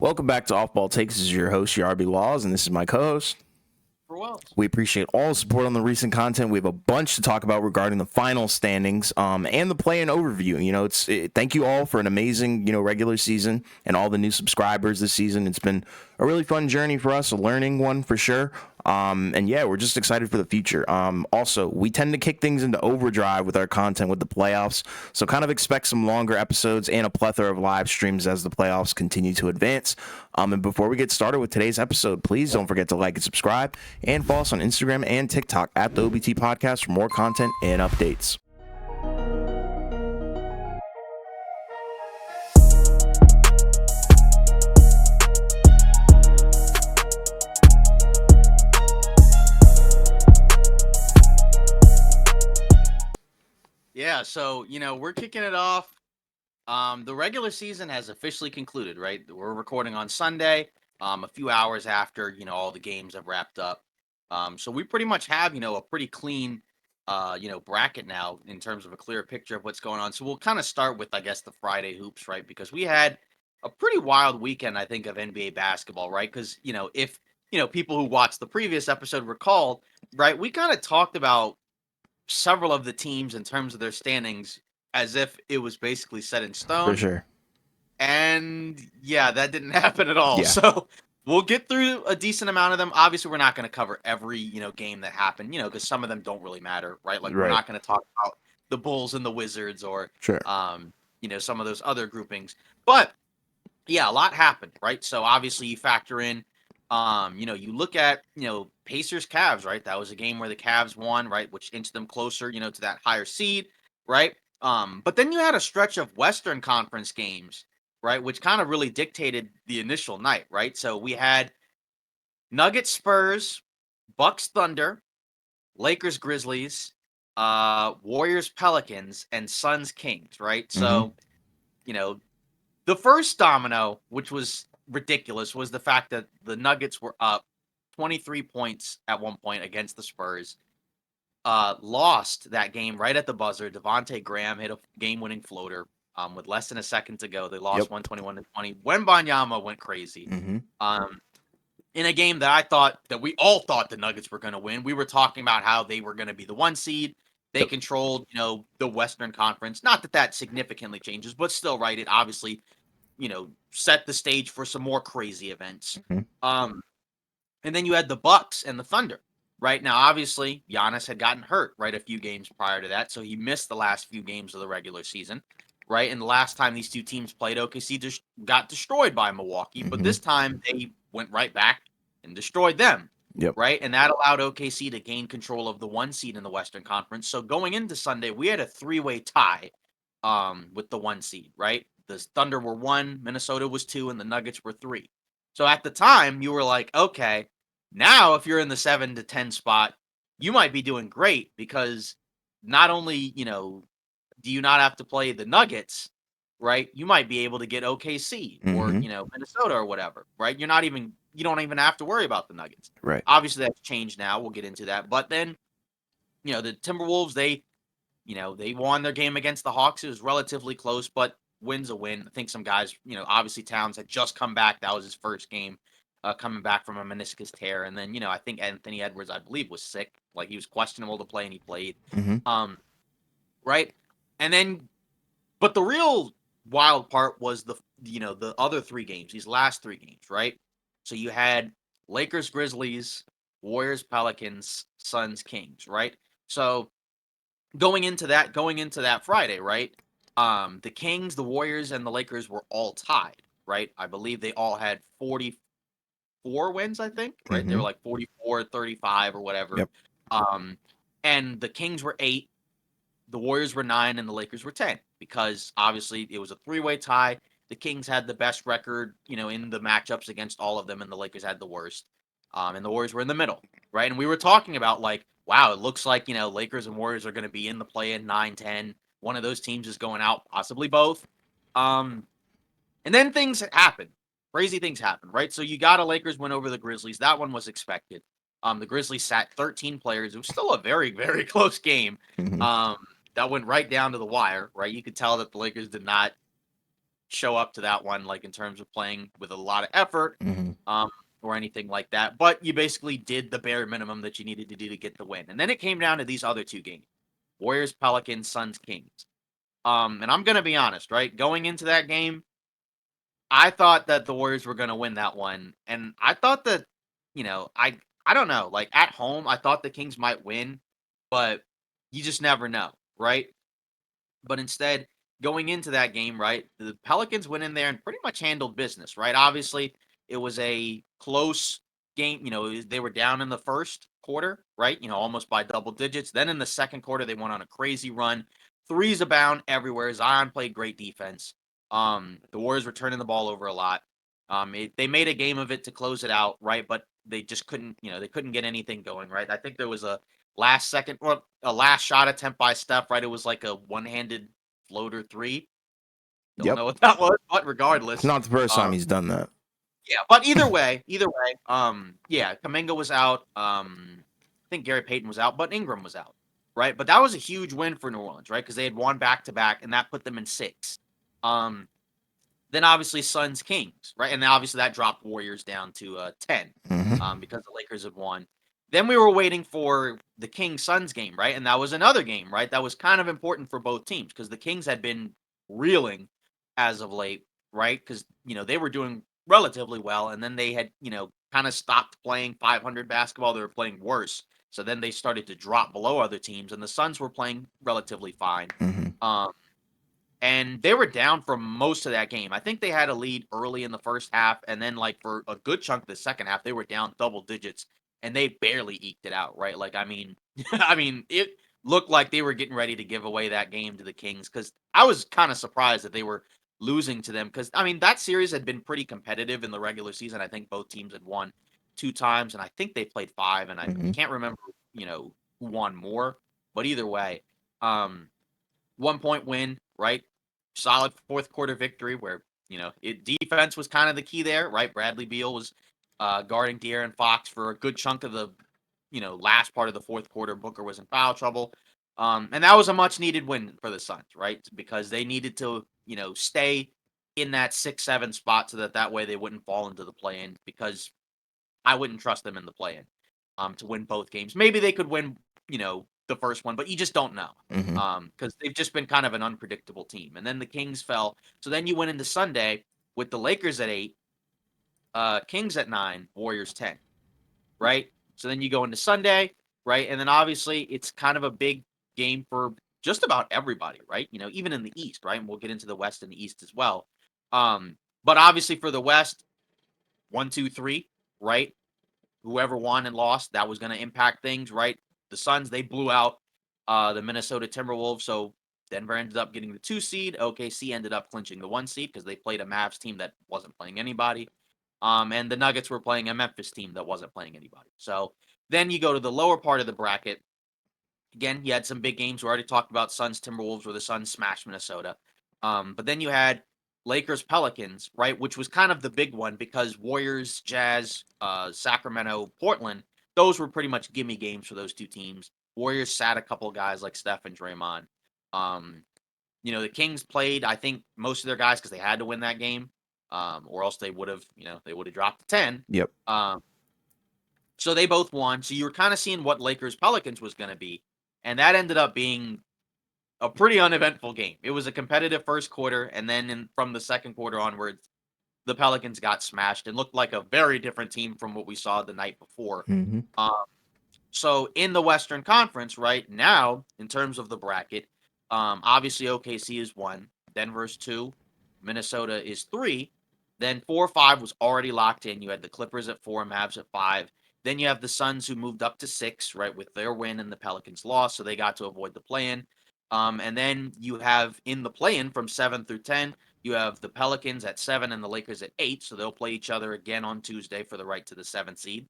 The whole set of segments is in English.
Welcome back to Off Ball Takes. This is your host, RB Laws, and this is my co-host. We appreciate all the support on the recent content. We have a bunch to talk about regarding the final standings, and the play-in overview. Thank you all for an amazing, regular season and all the new subscribers this season. It's been a really fun journey for us, a learning one for sure. And yeah, we're just excited for the future. Also, we tend to kick things into overdrive with our content with the playoffs, so kind of expect some longer episodes and a plethora of live streams as the playoffs continue to advance. And before we get started with today's episode, please don't forget to like and subscribe and follow us on Instagram and TikTok at the OBT Podcast for more content and updates. Yeah, so we're kicking it off. The regular season has officially concluded, right? We're recording on Sunday, a few hours after all the games have wrapped up. So we pretty much have a pretty clean bracket now in terms of a clear picture of what's going on. So we'll kind of start with, I guess, the Friday hoops, right? Because we had a pretty wild weekend, I think, of NBA basketball, right? Because if people who watched the previous episode recall, right, we kind of talked about several of the teams in terms of their standings as if it was basically set in stone. For sure. And yeah, that didn't happen at all. Yeah. So we'll get through a decent amount of them. Obviously, we're not going to cover every, game that happened, because some of them don't really matter, right? Like we're not going to talk about the Bulls and the Wizards or Sure. Some of those other groupings. But yeah, a lot happened, right? So obviously you factor in you look at, Pacers Cavs, right? That was a game where the Cavs won, right? Which inched them closer, to that higher seed, right? But then you had a stretch of Western Conference games, right? Which kind of really dictated the initial night, right? So we had Nuggets Spurs, Bucks Thunder, Lakers Grizzlies, Warriors Pelicans, and Suns Kings, right? So, the first domino, which was ridiculous, was the fact that the Nuggets were up 23 points at one point against the Spurs. Lost that game right at the buzzer. Devontae Graham hit a game-winning floater with less than a second to go. They lost 121-20. Wembanyama went crazy. In a game that we all thought the Nuggets were going to win. We were talking about how they were going to be the one seed. They controlled, the Western Conference. Not that significantly changes, but still, right? It obviously set the stage for some more crazy events. And then you had the Bucks and the Thunder, right? Now, obviously, Giannis had gotten hurt, right, a few games prior to that, so he missed the last few games of the regular season, right? And the last time these two teams played, OKC just got destroyed by Milwaukee, but this time they went right back and destroyed them, right? And that allowed OKC to gain control of the one seed in the Western Conference. So going into Sunday, we had a three-way tie with the one seed, right? The Thunder were 1, Minnesota was 2, and the Nuggets were 3. So at the time, you were like, okay, now if you're in the 7 to 10 spot, you might be doing great because not only, do you not have to play the Nuggets, right? You might be able to get OKC or, Minnesota or whatever, right? You don't even have to worry about the Nuggets. Right. Obviously, that's changed now. We'll get into that. But then, the Timberwolves, they won their game against the Hawks. It was relatively close, but win's a win. I think some guys, obviously Towns had just come back. That was his first game coming back from a meniscus tear. And then, I think Anthony Edwards, I believe, was sick. Like he was questionable to play and he played. Right. And then, but the real wild part was the other three games, these last three games, right? So you had Lakers, Grizzlies, Warriors, Pelicans, Suns, Kings, right? So going into that Friday, right? The Kings, the Warriors, and the Lakers were all tied, right? I believe they all had 44 wins, I think, right? They were like 44, 35 or whatever. And the Kings were 8, the Warriors were 9, and the Lakers were 10 because obviously it was a three-way tie. The Kings had the best record, in the matchups against all of them, and the Lakers had the worst. And the Warriors were in the middle, right? And we were talking about like, wow, it looks like, Lakers and Warriors are going to be in the play-in 9-10. One of those teams is going out, possibly both. And then things happen. Crazy things happen, right? So you got a Lakers win over the Grizzlies. That one was expected. The Grizzlies sat 13 players. It was still a very, very close game. That went right down to the wire, right? You could tell that the Lakers did not show up to that one, like in terms of playing with a lot of effort, Mm-hmm. or anything like that. But you basically did the bare minimum that you needed to do to get the win. And then it came down to these other two games: Warriors, Pelicans, Suns, Kings. And I'm gonna be honest, right? Going into that game, I thought that the Warriors were gonna win that one, and I thought that, I don't know, like at home, I thought the Kings might win, but you just never know, right? But instead, going into that game, right, the Pelicans went in there and pretty much handled business, right? Obviously, it was a close game. They were down in the first quarter, right? Almost by double digits. Then in the second quarter, they went on a crazy run. Threes abound everywhere. Zion played great defense. The Warriors were turning the ball over a lot. They made a game of it to close it out, right? But they just couldn't, they couldn't get anything going, right? I think there was a last shot attempt by Steph, right? It was like a one-handed floater three. Don't Yep. know what that was, but It's regardless, not the first time um, he's done that. yeah. But either way, yeah, Kaminga was out. I think Gary Payton was out, but Ingram was out, right? But that was a huge win for New Orleans, right? Because they had won back to back, and that put them in 6. Um, then obviously Suns Kings, right? And then obviously that dropped Warriors down to 10, Mm-hmm. because the Lakers had won. Then we were waiting for the Kings Suns game, right? And that was another game, right? That was kind of important for both teams because the Kings had been reeling as of late, right? Because they were doing relatively well, and then they had kind of stopped playing 500 basketball. They were playing worse, so then they started to drop below other teams, and the Suns were playing relatively fine. Mm-hmm. Um, and they were down for most of that game. I think they had a lead early in the first half, and then like for a good chunk of the second half, they were down double digits, and they barely eked it out, right? Like, I mean, I mean, it looked like they were getting ready to give away that game to the Kings because I was kind of surprised that they were losing to them because I mean that series had been pretty competitive in the regular season. I think both teams had won 2 times, and I think they played 5, and I Mm-hmm. can't remember, who won more, but either way, um, 1 point win, right? Solid fourth quarter victory where, defense was kind of the key there, right? Bradley Beal was guarding De'Aaron Fox for a good chunk of the, last part of the fourth quarter. Booker was in foul trouble. And that was a much needed win for the Suns, right? Because they needed to, stay in that 6-7 spot so that way they wouldn't fall into the play in because I wouldn't trust them in the play in to win both games. Maybe they could win, the first one, but you just don't know Mm-hmm. because they've just been kind of an unpredictable team. And then the Kings fell. So then you went into Sunday with the Lakers at 8, Kings at 9, Warriors 10, right? So then you go into Sunday, right? And then obviously it's kind of a big game for just about everybody, right? Even in the East, right? And we'll get into the West and the East as well. But obviously for the West, 1, 2, 3, right? Whoever won and lost, that was going to impact things, right? The Suns, they blew out the Minnesota Timberwolves, so Denver ended up getting the 2 seed. OKC ended up clinching the 1 seed because they played a Mavs team that wasn't playing anybody. And the Nuggets were playing a Memphis team that wasn't playing anybody. So then you go to the lower part of the bracket. Again, you had some big games. We already talked about Suns Timberwolves where the Suns smashed Minnesota. But then you had Lakers Pelicans, right, which was kind of the big one because Warriors, Jazz, Sacramento, Portland, those were pretty much gimme games for those two teams. Warriors sat a couple of guys like Steph and Draymond. Um, the Kings played, I think, most of their guys because they had to win that game, or else they would have, dropped to 10. Yep. So they both won. So you were kind of seeing what Lakers Pelicans was going to be, and that ended up being a pretty uneventful game. It was a competitive first quarter, and then from the second quarter onwards, the Pelicans got smashed and looked like a very different team from what we saw the night before. Mm-hmm. Um, so in the Western Conference, right now, in terms of the bracket, obviously OKC is 1, Denver's 2, Minnesota is 3. Then 4, 5 was already locked in. You had the Clippers at 4, Mavs at 5. Then you have the Suns who moved up to 6, right, with their win and the Pelicans loss, so they got to avoid the play-in. And then you have in the play-in from 7 through 10, you have the Pelicans at 7 and the Lakers at 8, so they'll play each other again on Tuesday for the right to the 7th seed.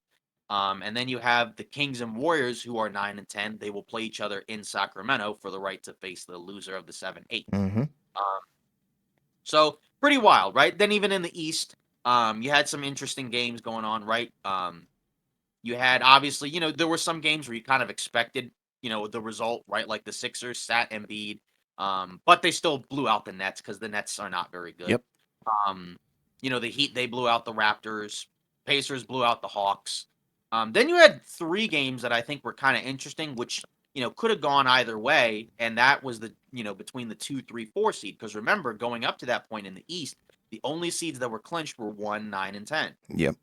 And then you have the Kings and Warriors who are 9 and 10. They will play each other in Sacramento for the right to face the loser of the 7-8. Mm-hmm. So pretty wild, right? Then even in the East, you had some interesting games going on, right? You had obviously, there were some games where you kind of expected, the result, right? Like the Sixers sat Embiid, but they still blew out the Nets because the Nets are not very good. Yep. The Heat, they blew out the Raptors. Pacers blew out the Hawks. Then you had 3 games that I think were kind of interesting, which could have gone either way, and that was between the 2, 3, 4 seed. Because remember, going up to that point in the East, the only seeds that were clinched were 1, 9, and 10. Yep.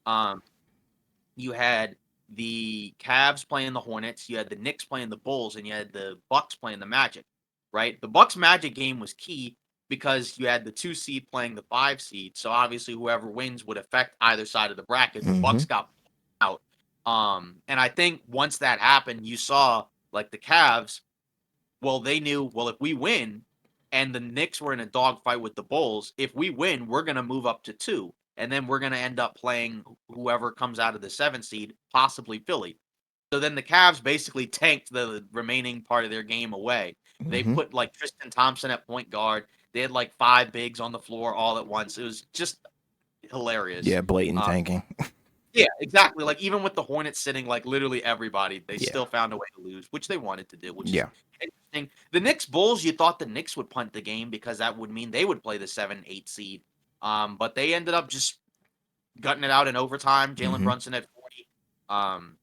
You had the Cavs playing the Hornets, you had the Knicks playing the Bulls, and you had the Bucks playing the Magic. Right, the Bucks Magic game was key because you had the 2 seed playing the 5 seed. So obviously, whoever wins would affect either side of the bracket. The Bucks got out. And I think once that happened, you saw like the Cavs. Well, they knew, well, if we win and the Knicks were in a dogfight with the Bulls, if we win, we're going to move up to 2. And then we're going to end up playing whoever comes out of the 7 seed, possibly Philly. So then the Cavs basically tanked the remaining part of their game away. They put like Tristan Thompson at point guard. They had like 5 bigs on the floor all at once. It was just hilarious. Yeah, blatant tanking. Yeah, exactly. Like even with the Hornets sitting like literally everybody, they still found a way to lose, which they wanted to do, which is interesting. The Knicks Bulls, you thought the Knicks would punt the game because that would mean they would play the 7-8 seed. But they ended up just gutting it out in overtime. Jalen Brunson at 40.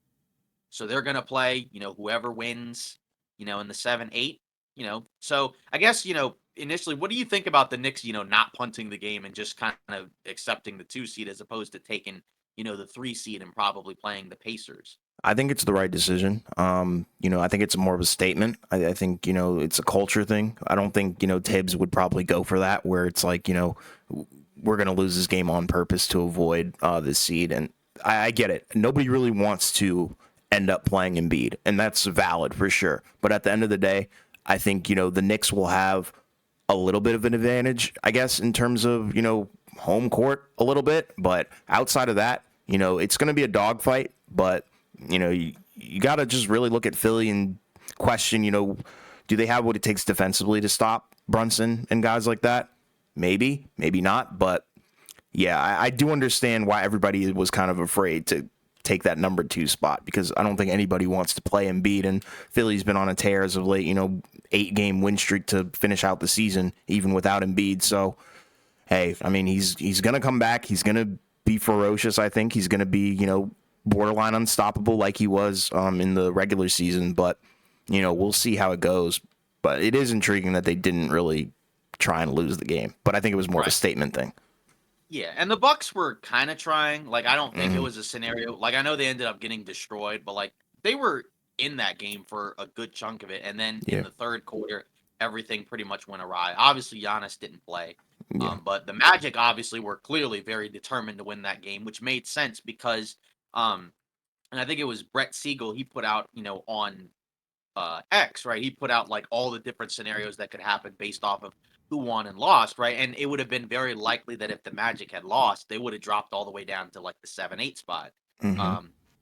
So they're gonna play, whoever wins, in the 7-8. So I guess, initially, what do you think about the Knicks, not punting the game and just kind of accepting the 2 seed as opposed to taking, the 3 seed and probably playing the Pacers? I think it's the right decision. I think it's more of a statement. I think, it's a culture thing. I don't think, Tibbs would probably go for that, where it's like, we're going to lose this game on purpose to avoid this seed. And I get it. Nobody really wants to end up playing Embiid, and that's valid for sure. But at the end of the day, I think, the Knicks will have a little bit of an advantage, I guess, in terms of, home court a little bit. But outside of that, it's going to be a dogfight. But, you got to just really look at Philly and question, do they have what it takes defensively to stop Brunson and guys like that? Maybe, maybe not. But yeah, I do understand why everybody was kind of afraid to take that number 2 spot, because I don't think anybody wants to play Embiid, and Philly's been on a tear as of late, 8-game win streak to finish out the season, even without Embiid. So, hey, I mean, he's going to come back. He's going to be ferocious, I think. He's going to be, borderline unstoppable like he was in the regular season. But, we'll see how it goes. But it is intriguing that they didn't really try and lose the game. But I think it was more of a statement thing. Yeah, and the Bucks were kind of trying. Like, I don't think it was a scenario. Like, I know they ended up getting destroyed, but like they were in that game for a good chunk of it. And then in the third quarter, everything pretty much went awry. Obviously, Giannis didn't play, but the Magic obviously were clearly very determined to win that game, which made sense because, and I think it was Brett Siegel. He put out, on X, right? He put out like all the different scenarios that could happen based off of who won and lost, right? And it would have been very likely that if the Magic had lost, they would have dropped all the way down to like the 7-8 spot,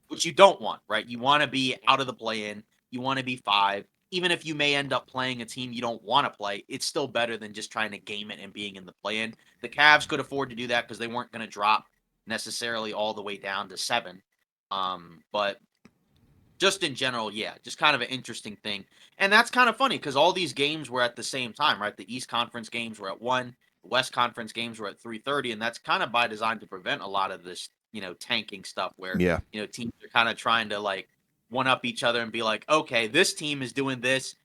which you don't want, right? You want to be out of the play-in. You want to be 5. Even if you may end up playing a team you don't want to play, it's still better than just trying to game it and being in the play-in. The Cavs could afford to do that because they weren't going to drop necessarily all the way down to 7. But just in general, yeah, just kind of an interesting thing. And that's kind of funny because all these games were at the same time, right? The East Conference games were at 1, the West Conference games were at 3:30, and that's kind of by design to prevent a lot of this, tanking stuff where, teams are kind of trying to like one up each other and be like, okay, this team is doing this,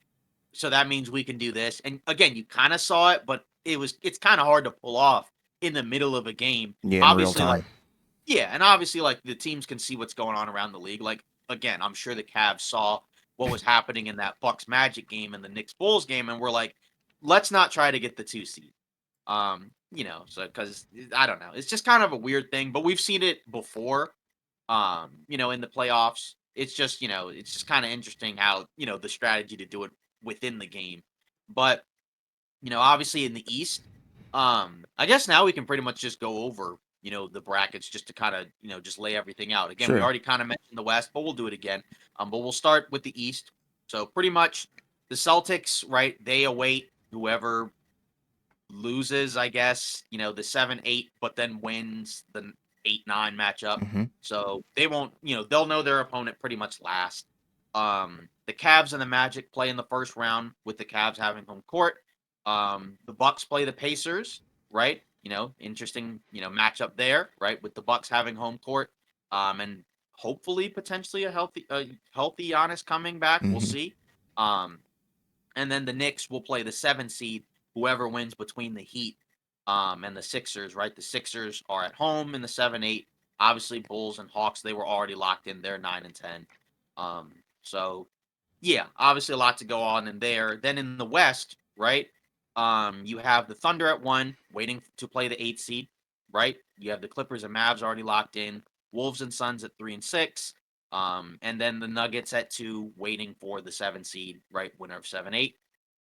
so that means we can do this. And again, you kind of saw it, but it's kind of hard to pull off in the middle of a game. Yeah, in obviously, real time. like yeah, and obviously, like the teams can see what's going on around the league. Like again, I'm sure the Cavs saw what was happening in that Bucks Magic game and the Knicks Bulls game, and we're like, let's not try to get the 2 seed. So because I don't know, it's just kind of a weird thing, but we've seen it before. In the playoffs, it's just it's just kind of interesting how the strategy to do it within the game, but obviously in the East, I guess now we can pretty much just go over, the brackets just to kind of, just lay everything out. Again, we already kind of mentioned the West, but we'll do it again. But we'll start with the East. So pretty much the Celtics, right? They await whoever loses, I guess, the 7-8, but then wins the 8-9 matchup. So they won't, they'll know their opponent pretty much last. The Cavs and the Magic play in the first round with the Cavs having home court. The Bucks play the Pacers, right? interesting, matchup there, right? With the Bucks having home court, and hopefully potentially a healthy Giannis coming back. We'll Hmm. see. Um, and then the Knicks will play the 7 seed, whoever wins between the Heat and the Sixers, right? The Sixers are at home in the 7-8. Obviously, Bulls and Hawks, they were already locked in. They're 9 and 10. So yeah, obviously a lot to go on in there. Then in the West, right? You have the Thunder at 1, waiting to play the 8 seed, right? You have the Clippers and Mavs already locked in. Wolves and Suns at 3 and 6. And then the Nuggets at 2, waiting for the 7 seed, right? Winner of 7-8.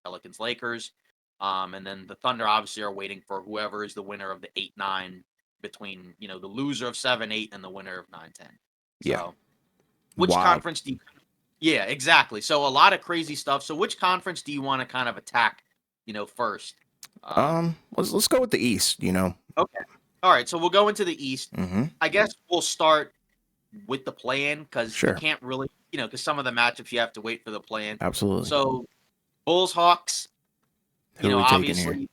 Pelicans, Lakers. And then the Thunder obviously are waiting for whoever is the winner of the 8-9 between, the loser of 7-8 and the winner of 9-10. Yeah. So which Wild. conference do you yeah, exactly. So a lot of crazy stuff. So which conference do you want to kind of attack, first? Let's go with the East. Okay. All right. So we'll go into the East. Hmm. I guess we'll start with the play-in because you Sure. can't really, because some of the matchups you have to wait for the play-in. Absolutely. So Bulls, Hawks, Who are we taking here? obviously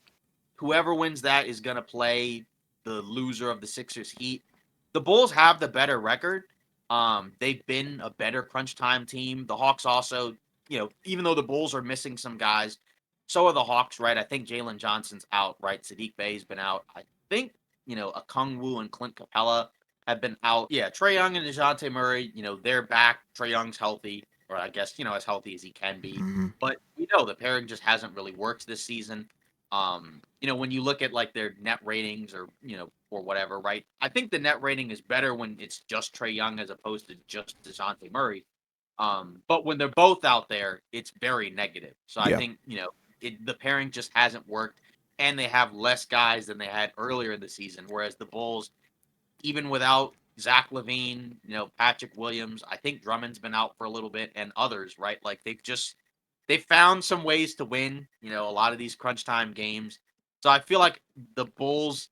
whoever wins that is going to play the loser of the Sixers Heat. The Bulls have the better record. They've been a better crunch time team. The Hawks also, even though the Bulls are missing some guys, so are the Hawks, right? I think Jalen Johnson's out, right? Sadiq Bey's been out. I think, Okongwu and Clint Capella have been out. Yeah, Trae Young and DeJounte Murray, they're back. Trae Young's healthy, or I guess, as healthy as he can be. Hmm. But we know the pairing just hasn't really worked this season. When you look at like their net ratings or whatever, right? I think the net rating is better when it's just Trae Young as opposed to just DeJounte Murray. But when they're both out there, it's very negative. So I Yeah. think, the pairing just hasn't worked, and they have less guys than they had earlier in the season. Whereas the Bulls, even without Zach LaVine, Patrick Williams, I think Drummond's been out for a little bit, and others, right? Like they found some ways to win, a lot of these crunch time games. So I feel like the Bulls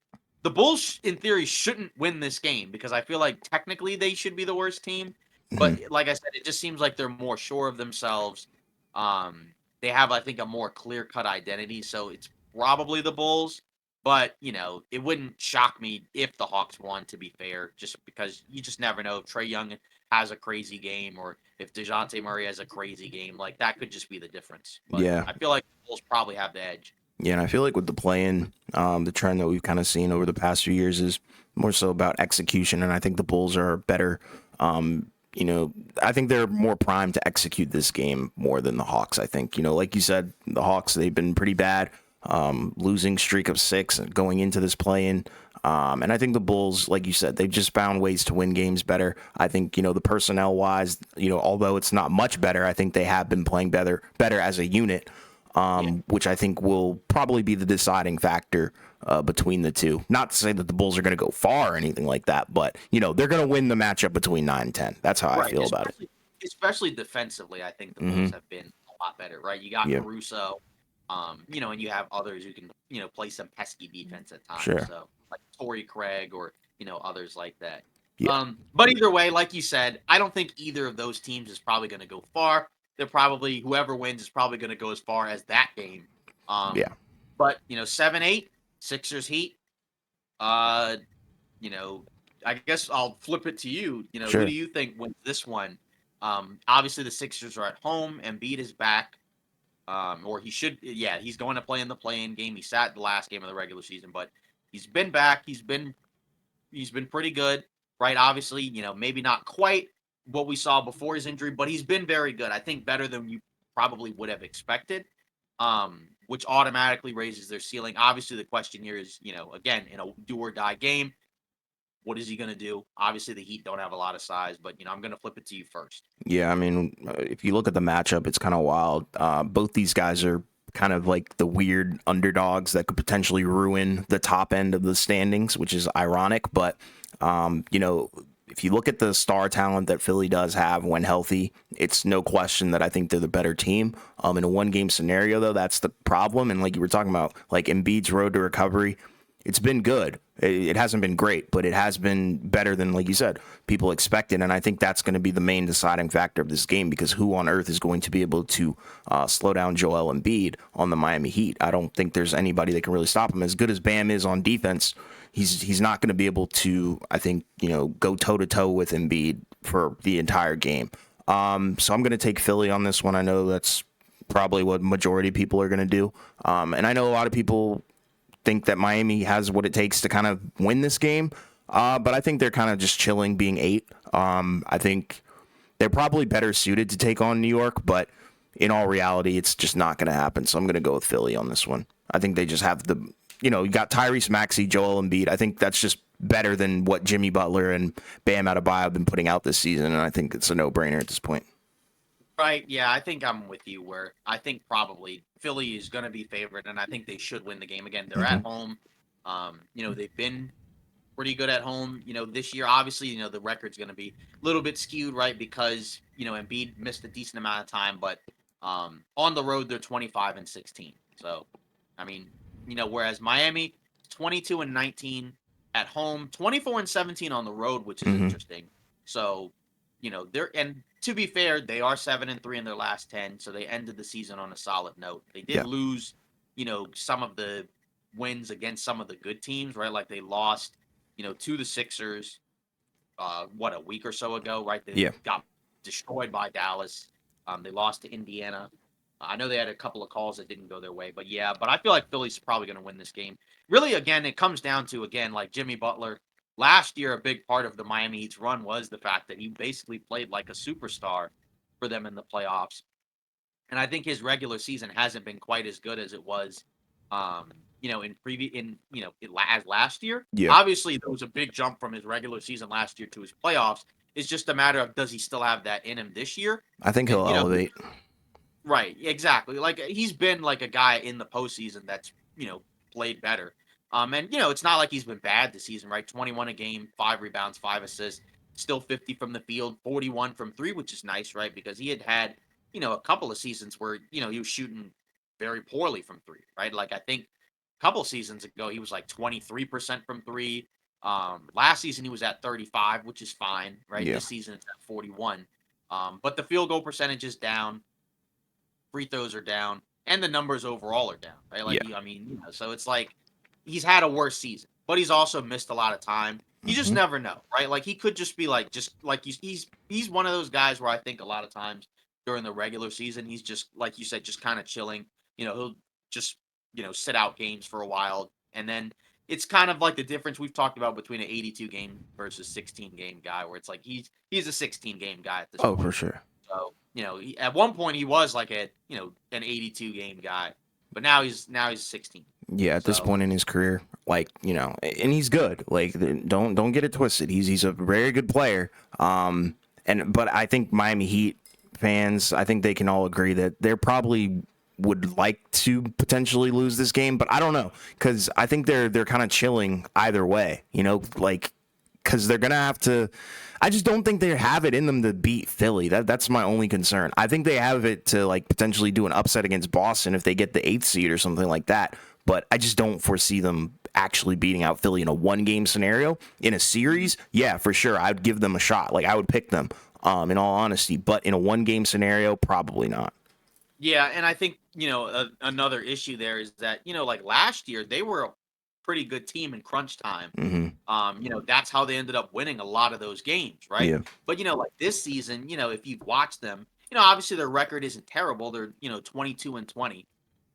in theory shouldn't win this game because I feel like technically they should be the worst team. But Hmm. like I said, it just seems like they're more sure of themselves. They have, I think, a more clear-cut identity, so it's probably the Bulls. But, it wouldn't shock me if the Hawks won, to be fair, just because you just never know if Trae Young has a crazy game or if DeJounte Murray has a crazy game. Like, that could just be the difference. But Yeah. I feel like the Bulls probably have the edge. Yeah, and I feel like with the play-in, the trend that we've kind of seen over the past few years is more so about execution, and I think the Bulls are better. I think they're more primed to execute this game more than the Hawks. I think, like you said, the Hawks, they've been pretty bad, losing streak of 6 and going into this play-in. And I think the Bulls, like you said, they've just found ways to win games better. I think, the personnel wise, although it's not much better, I think they have been playing better as a unit. Which I think will probably be the deciding factor between the two. Not to say that the Bulls are going to go far or anything like that, but, they're going to win the matchup between 9 and 10. That's how I feel about it. Especially defensively, I think the Hmm. Bulls have been a lot better, right? You got Yeah. Caruso, and you have others who can, play some pesky defense at times. Sure. So like Torrey Craig or, others like that. Yeah. But either way, like you said, I don't think either of those teams is probably going to go far. They're probably whoever wins is probably going to go as far as that game. Yeah. But 7-8 Sixers Heat. I guess I'll flip it to you. Sure. Who do you think wins this one? Obviously the Sixers are at home. Embiid is back. Or he should. Yeah, he's going to play in the play-in game. He sat the last game of the regular season, but he's been back. He's been pretty good, right? Obviously, maybe not quite what we saw before his injury, but he's been very good. I think better than you probably would have expected, which automatically raises their ceiling. Obviously, the question here is, again, in a do or die game, what is he going to do? Obviously, the Heat don't have a lot of size, but, I'm going to flip it to you first. Yeah, I mean, if you look at the matchup, it's kind of wild. Both these guys are kind of like the weird underdogs that could potentially ruin the top end of the standings, which is ironic. But, if you look at the star talent that Philly does have when healthy, it's no question that I think they're the better team. In a one-game scenario, though, that's the problem. And like you were talking about, like Embiid's road to recovery, It's been good. It hasn't been great, but it has been better than, like you said, people expected. And I think that's going to be the main deciding factor of this game, because who on earth is going to be able to slow down Joel Embiid on the Miami Heat? I don't think there's anybody that can really stop him. As good as Bam is on defense, he's not going to be able to, I think, go toe to toe with Embiid for the entire game. So I'm going to take Philly on this one. I know that's probably what majority of people are going to do. And I know a lot of people think that Miami has what it takes to kind of win this game. But I think they're kind of just chilling being 8. I think they're probably better suited to take on New York, but in all reality, it's just not going to happen. So I'm going to go with Philly on this one. I think they just have you got Tyrese Maxey, Joel Embiid. I think that's just better than what Jimmy Butler and Bam Adebayo have been putting out this season, and I think it's a no-brainer at this point. Right. Yeah, I think I'm with you where I think probably Philly is going to be favored, and I think they should win the game again. They're at home. They've been pretty good at home. This year, obviously, the record's going to be a little bit skewed, right? Because, Embiid missed a decent amount of time, but on the road, they're 25-16. So, I mean, whereas Miami, 22-19 at home, 24-17 on the road, which is interesting. So, and to be fair, they are 7-3 in their last 10, so they ended the season on a solid note. They did lose, some of the wins against some of the good teams, right? Like they lost, to the Sixers, a week or so ago, right? They got destroyed by Dallas. They lost to Indiana. I know they had a couple of calls that didn't go their way, but I feel like Philly's probably going to win this game. Really, again, it comes down to, like Jimmy Butler. Last year, a big part of the Miami Heat's run was the fact that he basically played like a superstar for them in the playoffs. And I think his regular season hasn't been quite as good as it was, as last year. Yeah. Obviously, there was a big jump from his regular season last year to his playoffs. It's just a matter of, does he still have that in him this year? I think he'll elevate. Right, exactly. Like he's been like a guy in the postseason that's played better. And it's not like he's been bad this season, right? 21 a game, 5 rebounds, 5 assists, still 50 from the field, 41 from 3, which is nice, right? Because he had a couple of seasons where he was shooting very poorly from 3, right? Like I think a couple seasons ago he was like 23% from 3. Last season he was at 35, which is fine, right? Yeah. This season it's at 41. But the field goal percentage is down, free throws are down, and the numbers overall are down, right? Like so it's like he's had a worse season, but he's also missed a lot of time. You just never know, right? Like he could just be like, he's one of those guys where I think a lot of times during the regular season, he's just, like you said, just kind of chilling. He'll just, sit out games for a while. And then it's kind of like the difference we've talked about between an 82 game versus 16 game guy, where it's like he's a 16 game guy at this point. Oh, for sure. So, at one point he was like an 82 game guy, but now he's 16. Yeah, at this point in his career, like, and he's good. Like, don't get it twisted. He's a very good player. But I think Miami Heat fans, I think they can all agree that they're probably would like to potentially lose this game, but I don't know, because I think they're kind of chilling either way, like, because they're gonna have to. I just don't think they have it in them to beat Philly. That's my only concern. I think they have it to like potentially do an upset against Boston if they get the 8th seed or something like that. But I just don't foresee them actually beating out Philly in a 1-game scenario. In a series, yeah, for sure, I'd give them a shot. Like I would pick them, in all honesty. But in a 1-game scenario, probably not. Yeah, and I think another issue there is that like last year they were a pretty good team in crunch time. That's how they ended up winning a lot of those games, right? Yeah. But like this season, if you've watched them, obviously their record isn't terrible. They're 22-20.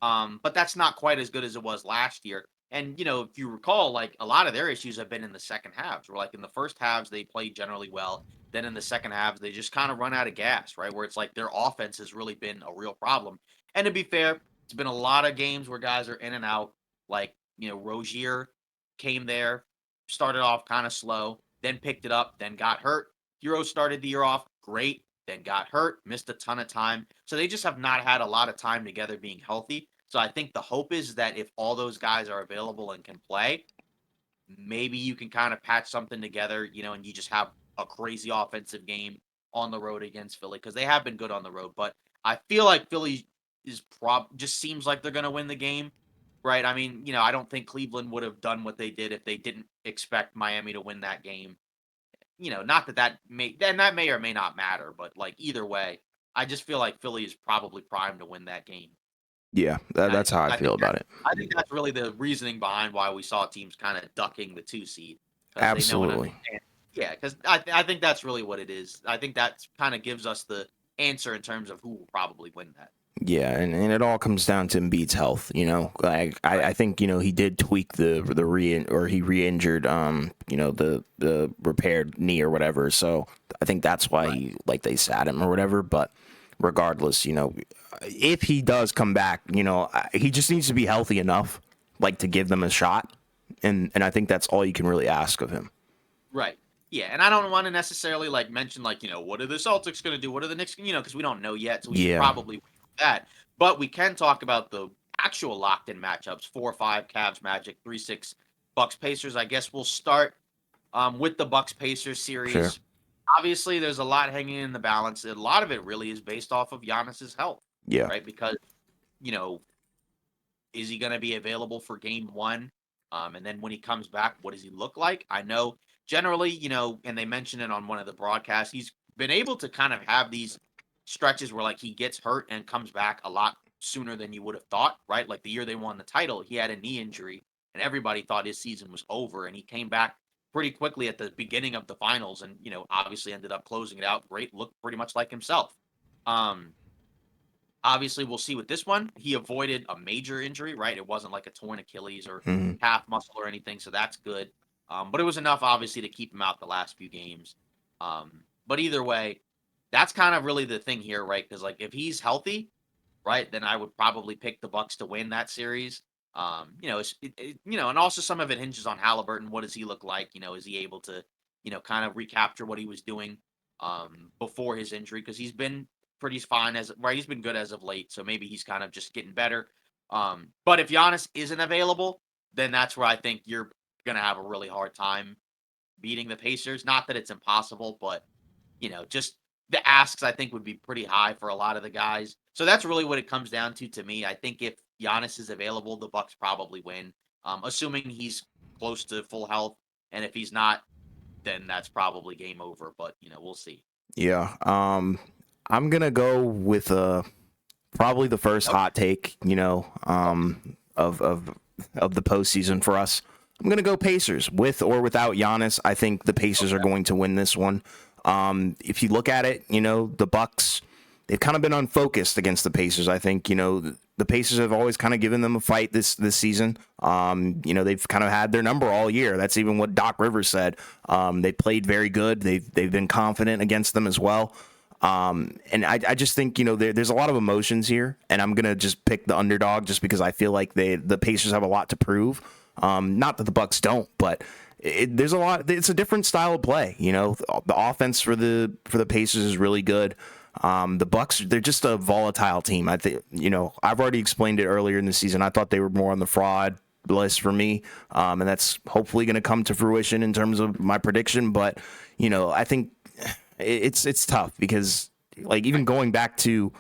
But that's not quite as good as it was last year. And if you recall, like a lot of their issues have been in the second halves. Where like in the first halves they played generally well. Then in the second halves they just kind of run out of gas, right? Where it's like their offense has really been a real problem. And to be fair, it's been a lot of games where guys are in and out. Like Rozier came there, started off kind of slow, then picked it up, then got hurt. Hero started the year off great, then got hurt, missed a ton of time. So they just have not had a lot of time together being healthy. So I think the hope is that if all those guys are available and can play, maybe you can kind of patch something together, and you just have a crazy offensive game on the road against Philly, because they have been good on the road. But I feel like Philly is just seems like they're going to win the game. right? I mean, I don't think Cleveland would have done what they did if they didn't expect Miami to win that game. Not that may or may not matter, but like either way, I just feel like Philly is probably primed to win that game. Yeah, And that's how I I feel think about it. I think that's really the reasoning behind why we saw teams kind of ducking the 2 seed because they know and Absolutely. understand. Yeah, because I think that's really what it is. I think that kind of gives us the answer in terms of who will probably win that. Yeah, and it all comes down to Embiid's health. I Right. think he did tweak he re-injured the repaired knee or whatever. So I think that's why Right. they sat him or whatever. But regardless, if he does come back, he just needs to be healthy enough to give them a shot, and I think that's all you can really ask of him. Right. Yeah, and I don't want to necessarily mention what are the Celtics going to do? What are the Knicks? Because we don't know yet, so we should Yeah, probably wait for that. But we can talk about the actual locked in matchups: 4-5 Cavs Magic, 3-6 Bucks Pacers. I guess we'll start with the Bucks Pacers sure. series. Obviously, there's a lot hanging in the balance. A lot of it really is based off of Giannis's health, Yeah, right? Because you know, is he going to be available for Game One? And then when he comes back, what does he look like? I know generally, and they mentioned it on one of the broadcasts. He's been able to kind of have these stretches where he gets hurt and comes back a lot sooner than you would have thought, right? Like the year they won the title, he had a knee injury and everybody thought his season was over and he came back pretty quickly at the beginning of the finals and obviously ended up closing it out great, looked pretty much like himself. Um Obviously, we'll see with this one. He avoided a major injury, right? It wasn't like a torn Achilles or hmm calf muscle or anything, so that's good. But it was enough, obviously, to keep him out the last few games. But either way, that's kind of really the thing here, right? Because if he's healthy, right, then I would probably pick the Bucks to win that series. And also some of it hinges on Halliburton. What does he look like? Is he able to, kind of recapture what he was doing before his injury? Because he's been pretty fine he's been good as of late. So maybe he's kind of just getting better. But if Giannis isn't available, then that's where I think you're gonna have a really hard time beating the Pacers. Not that it's impossible, but just the asks I think would be pretty high for a lot of the guys. So that's really what it comes down to me. I think if Giannis is available, the Bucks probably win, assuming he's close to full health. And if he's not, then that's probably game over. But we'll see. Yeah. I'm gonna go with probably the first Okay. hot take, Okay. of the postseason for us. I'm gonna go Pacers with or without Giannis. I think the Pacers are Okay. going to win this one. If you look at it, the Bucks, they've kind of been unfocused against the Pacers. I think the Pacers have always kind of given them a fight this season. They've kind of had their number all year. That's even what Doc Rivers said. They played very good. They've been confident against them as well. And I just think there's a lot of emotions here, and I'm gonna just pick the underdog just because I feel like the Pacers have a lot to prove. Not that the Bucks don't, but there's a lot. It's a different style of play. The offense for the Pacers is really good. The Bucks, they're just a volatile team. I think I've already explained it earlier in the season. I thought they were more on the fraud list for me, and that's hopefully going to come to fruition in terms of my prediction. But I think it's tough because even Right. going back to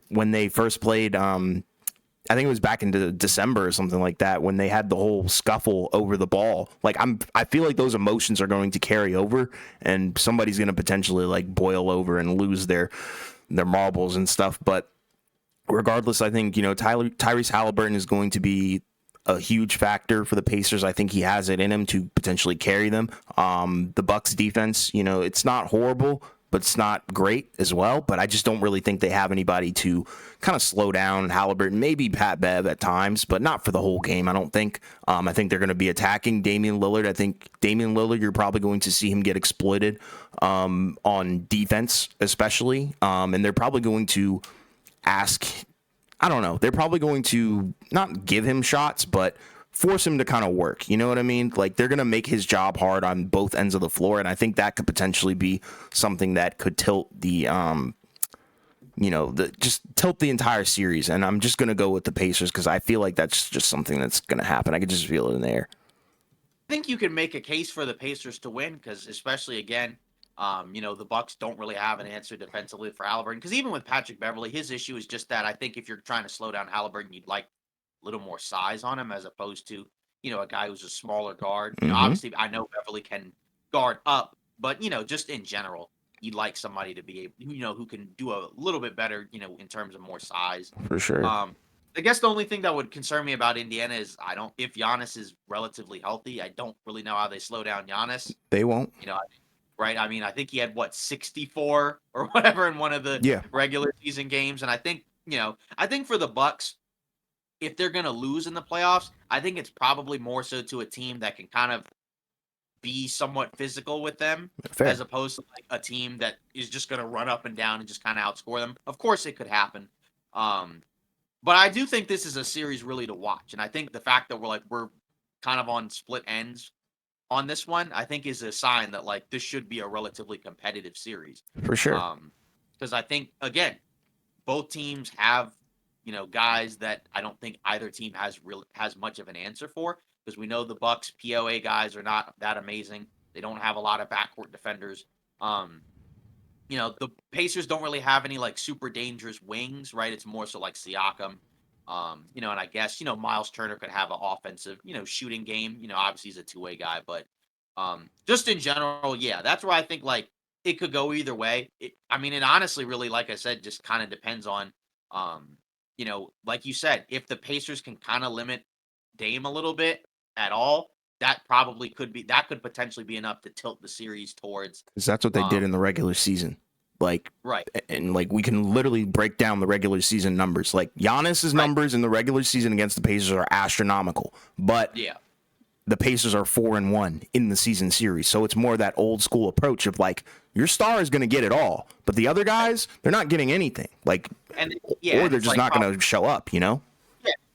when they first played, I think it was back into December or something like that when they had the whole scuffle over the ball. I feel like those emotions are going to carry over, and somebody's going to potentially boil over and lose their marbles and stuff. But regardless, I think Tyrese Halliburton is going to be a huge factor for the Pacers. I think he has it in him to potentially carry them. The Bucks defense, it's not horrible, but it's not great as well. But I just don't really think they have anybody to kind of slow down Halliburton. Maybe Pat Bev at times, but not for the whole game. I don't think. I think they're going to be attacking Damian Lillard. I think Damian Lillard, you're probably going to see him get exploited on defense, especially, and they're probably going to ask. I don't know. They're probably going to not give him shots, but force him to kind of work. You know what I mean? They're going to make his job hard on both ends of the floor, and I think that could potentially be something that could tilt just tilt the entire series. And I'm just going to go with the Pacers because I feel like that's just something that's going to happen. I could just feel it in the air. I think you can make a case for the Pacers to win because, especially again, the Bucks don't really have an answer defensively for Halliburton. Because even with Patrick Beverly, his issue is just that I think if you're trying to slow down Halliburton, you'd like little more size on him as opposed to, a guy who's a smaller guard. Mm-hmm. Obviously, I know Beverly can guard up, but, just in general, you'd like somebody to be able, who can do a little bit better, in terms of more size. For sure. I guess the only thing that would concern me about Indiana is if Giannis is relatively healthy, I don't really know how they slow down Giannis. They won't. Right? I mean, I think he had 64 or whatever in one of the regular season games, and I think for the Bucks, if they're going to lose in the playoffs, I think it's probably more so to a team that can kind of be somewhat physical with them, as opposed to like a team that is just going to run up and down and just kind of outscore them. Of course, it could happen, but I do think this is a series really to watch, and I think the fact that we're kind of on split ends on this one, I think is a sign that like this should be a relatively competitive series. For sure. Because I think again, both teams have guys that I don't think either team has much of an answer for, because we know the Bucks POA guys are not that amazing. They don't have a lot of backcourt defenders. The Pacers don't really have any like super dangerous wings, right? It's more so like Siakam. And I guess, Miles Turner could have an offensive, shooting game. Obviously he's a two-way guy, but just in general, yeah, that's where I think like it could go either way. It honestly really, like I said, just kind of depends on, like you said, if the Pacers can kind of limit Dame a little bit at all, that could potentially be enough to tilt the series towards. Because that's what they did in the regular season. Like, right. And like we can literally break down the regular season numbers. Like Giannis's numbers in the regular season against the Pacers are astronomical, but the Pacers are 4-1 in the season series. So it's more that old school approach of like your star is going to get it all, but the other guys, they're not getting anything. Like, or they're just not going to show up, Yeah,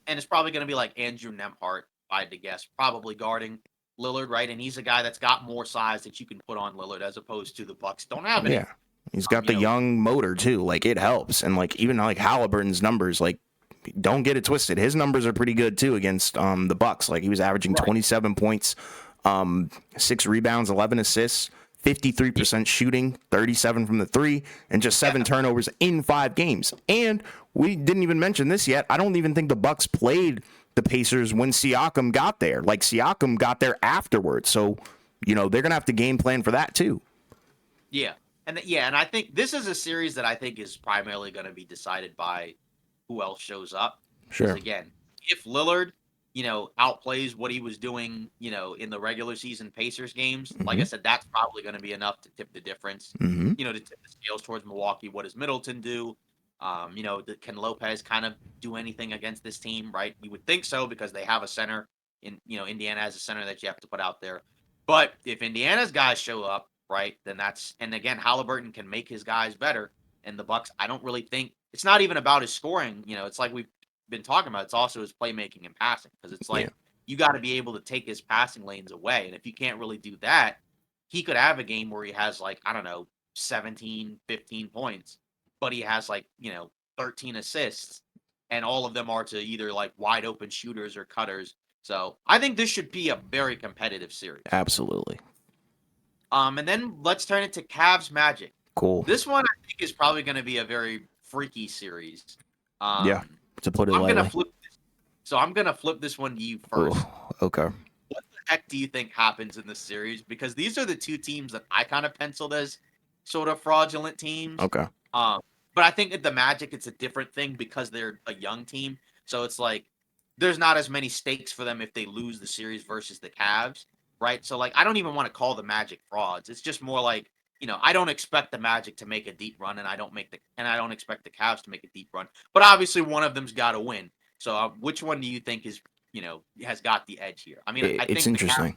and it's probably going to be like Andrew Nembhard, I had to guess, probably guarding Lillard, right? And he's a guy that's got more size that you can put on Lillard as opposed to the Bucks don't have any. Yeah. He's got the young motor too. Like it helps. And like even like Halliburton's numbers, like don't get it twisted. His numbers are pretty good too against the Bucks. Like he was averaging 27 points, 6 rebounds, 11 assists, 53% shooting, 37 from the 3, and just 7 turnovers in 5 games. And we didn't even mention this yet. I don't even think the Bucks played the Pacers when Siakam got there. Like Siakam got there afterwards. So, they're going to have to game plan for that too. Yeah. And I think this is a series that I think is primarily going to be decided by who else shows up. Sure. Because again, if Lillard, outplays what he was doing, in the regular season Pacers games, like I said, that's probably going to be enough to tip the difference. To tip the scales towards Milwaukee. What does Middleton do? Can Lopez kind of do anything against this team? Right? You would think so because they have a center in. Indiana has a center that you have to put out there. But if Indiana's guys show up, right, then and again, Halliburton can make his guys better. And the Bucks, I don't really think it's not even about his scoring. It's like we've been talking about. It's also his playmaking and passing, because it's like you got to be able to take his passing lanes away. And if you can't really do that, he could have a game where he has 17, 15 points, but he has 13 assists, and all of them are to either wide open shooters or cutters. So I think this should be a very competitive series. Absolutely. And then let's turn it to Cavs Magic. Cool. This one I think is probably going to be a very freaky series. To put it lightly. I'm going to flip this one to you first. Ooh, okay. What the heck do you think happens in this series? Because these are the two teams that I kind of penciled as sort of fraudulent teams. Okay. But I think at the Magic, it's a different thing because they're a young team. So it's there's not as many stakes for them if they lose the series versus the Cavs. Right. So I don't even want to call the Magic frauds. It's just more I don't expect the Magic to make a deep run, and I don't expect the Cavs to make a deep run. But obviously one of them's got to win. So which one do you think is, has got the edge here? I think it's interesting.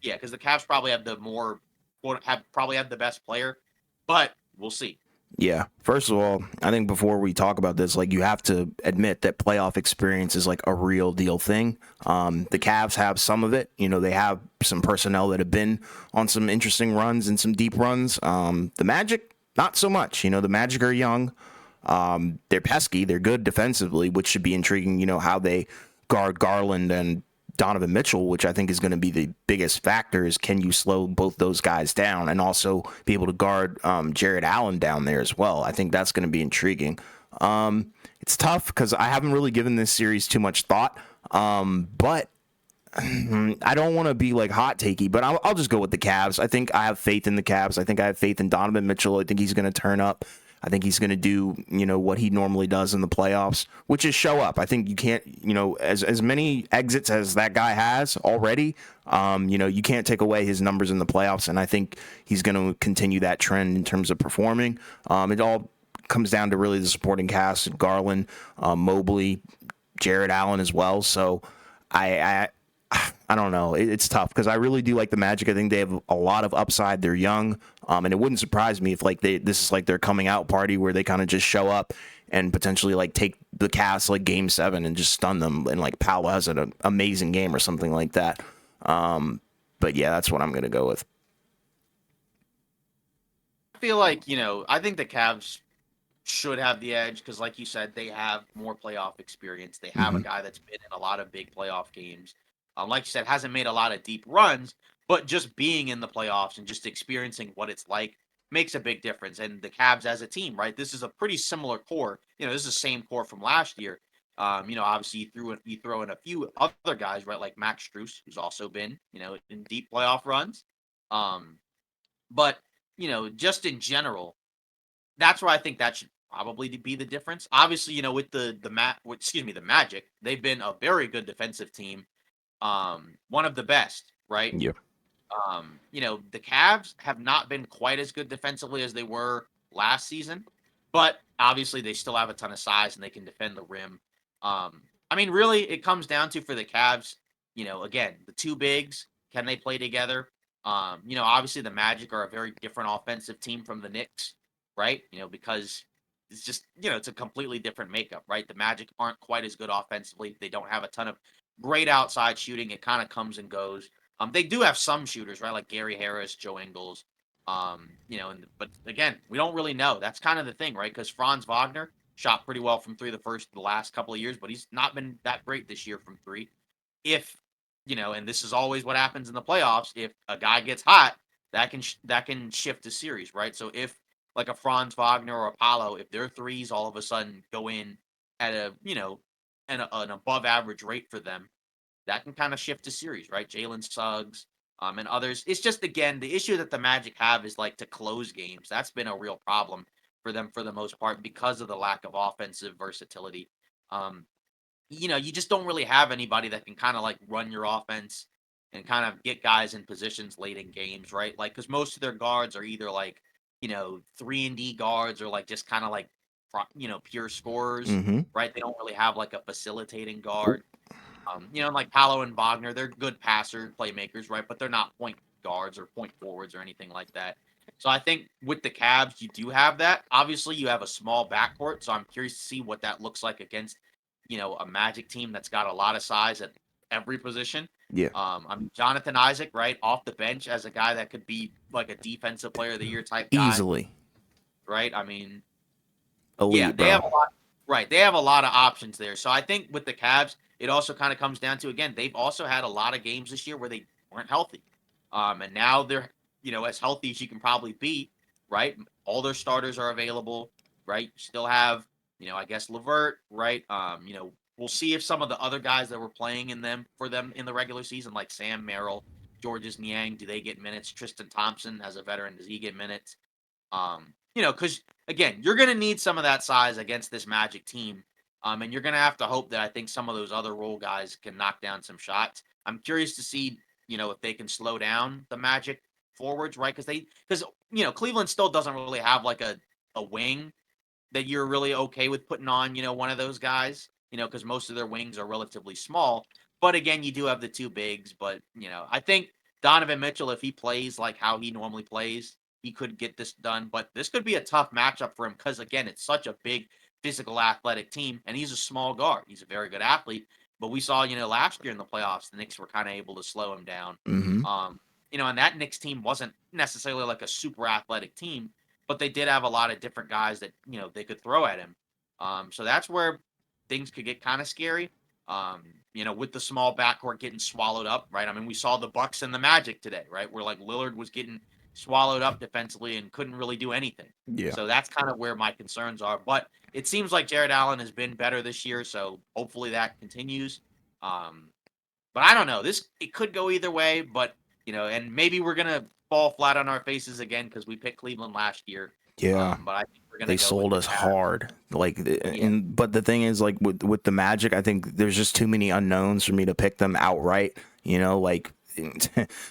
Because the Cavs probably have the best player, but we'll see. Yeah. First of all, I think before we talk about this, you have to admit that playoff experience is a real deal thing. The Cavs have some of it. They have some personnel that have been on some interesting runs and some deep runs. The Magic, not so much. The Magic are young. They're pesky. They're good defensively, which should be intriguing. How they guard Garland and Donovan Mitchell, which I think is going to be the biggest factor, is can you slow both those guys down and also be able to guard Jared Allen down there as well. I think that's going to be intriguing. It's tough because I haven't really given this series too much thought. But I don't want to be like hot takey, but I'll just go with the Cavs. I think I have faith in the Cavs. I think I have faith in Donovan Mitchell. I think he's going to turn up. I think he's going to do, what he normally does in the playoffs, which is show up. I think you can't, as many exits as that guy has already, you can't take away his numbers in the playoffs. And I think he's going to continue that trend in terms of performing. It all comes down to really the supporting cast: Garland, Mobley, Jared Allen as well. So I don't know. It's tough because I really do like the Magic. I think they have a lot of upside. They're young, and it wouldn't surprise me if this is like their coming out party where they kind of just show up and potentially like take the Cavs like Game 7 and just stun them, and like Paolo has an amazing game or something like that. But yeah, that's what I'm gonna go with. I feel like I think the Cavs should have the edge because, like you said, they have more playoff experience. They have a guy that's been in a lot of big playoff games. Like you said, hasn't made a lot of deep runs, but just being in the playoffs and just experiencing what it's like makes a big difference. And the Cavs as a team, right? This is a pretty similar core. This is the same core from last year. Obviously you throw in a few other guys, right? Like Max Strus, who's also been, in deep playoff runs. But just in general, that's where I think that should probably be the difference. Obviously, with the Magic, they've been a very good defensive team, one of the best, right? Yeah. The Cavs have not been quite as good defensively as they were last season, but obviously they still have a ton of size and they can defend the rim. Really, it comes down to for the Cavs, again, the two bigs, can they play together? Obviously the Magic are a very different offensive team from the Knicks, right? Because it's just, it's a completely different makeup, right? The Magic aren't quite as good offensively. They don't have a ton of great outside shooting. It kind of comes and goes. They do have some shooters, right? Like Gary Harris, Joe Ingles. But again, we don't really know. That's kind of the thing, right? Because Franz Wagner shot pretty well from three the last couple of years, but he's not been that great this year from three. If and this is always what happens in the playoffs. If a guy gets hot, that can shift the series, right? So if like a Franz Wagner or Apollo, if their threes all of a sudden go in at an above average rate for them, that can kind of shift the series, right? Jalen Suggs, and others. It's just, again, the issue that the Magic have is like to close games. That's been a real problem for them for the most part because of the lack of offensive versatility. You just don't really have anybody that can kind of like run your offense and kind of get guys in positions late in games, right? Like, because most of their guards are either like, 3-and-D guards or like just kind of like, pure scorers, right? They don't really have like a facilitating guard. Like Paolo and Wagner, they're good passer playmakers, right? But they're not point guards or point forwards or anything like that. So I think with the Cavs, you do have that. Obviously, you have a small backcourt, so I'm curious to see what that looks like against, a Magic team that's got a lot of size at every position. Yeah. Jonathan Isaac, right, off the bench as a guy that could be like a defensive player of the year type guy. Easily. Right? Elite, yeah, they bro. have a lot. Right, they have a lot of options there. So I think with the Cavs, it also kind of comes down to, again, they've also had a lot of games this year where they weren't healthy. And now they're, as healthy as you can probably be, right? All their starters are available, right? You still have, I guess LeVert, right? We'll see if some of the other guys that were playing for them in the regular season, like Sam Merrill, Georges Niang, do they get minutes? Tristan Thompson, as a veteran, does he get minutes? Because again, you're going to need some of that size against this Magic team. And you're going to have to hope that I think some of those other role guys can knock down some shots. I'm curious to see, if they can slow down the Magic forwards, right? Because Cleveland still doesn't really have like a wing that you're really okay with putting on, one of those guys, because most of their wings are relatively small. But again, you do have the two bigs. But, I think Donovan Mitchell, if he plays like how he normally plays, he could get this done. But this could be a tough matchup for him because, again, it's such a big physical athletic team, and he's a small guard. He's a very good athlete. But we saw, last year in the playoffs, the Knicks were kind of able to slow him down. And that Knicks team wasn't necessarily like a super athletic team, but they did have a lot of different guys that, they could throw at him. So that's where things could get kind of scary. With the small backcourt getting swallowed up, right? We saw the Bucks and the Magic today, right? Where like Lillard was getting swallowed up defensively and couldn't really do anything. Yeah. So that's kind of where my concerns are. But it seems like Jared Allen has been better this year, so hopefully that continues. But I don't know. It could go either way, but and maybe we're gonna fall flat on our faces again because we picked Cleveland last year. Yeah. But I think we're gonna They go sold with us the Cavs. hard. Like, Yeah. but the thing is, like with the Magic, I think there's just too many unknowns for me to pick them outright. Like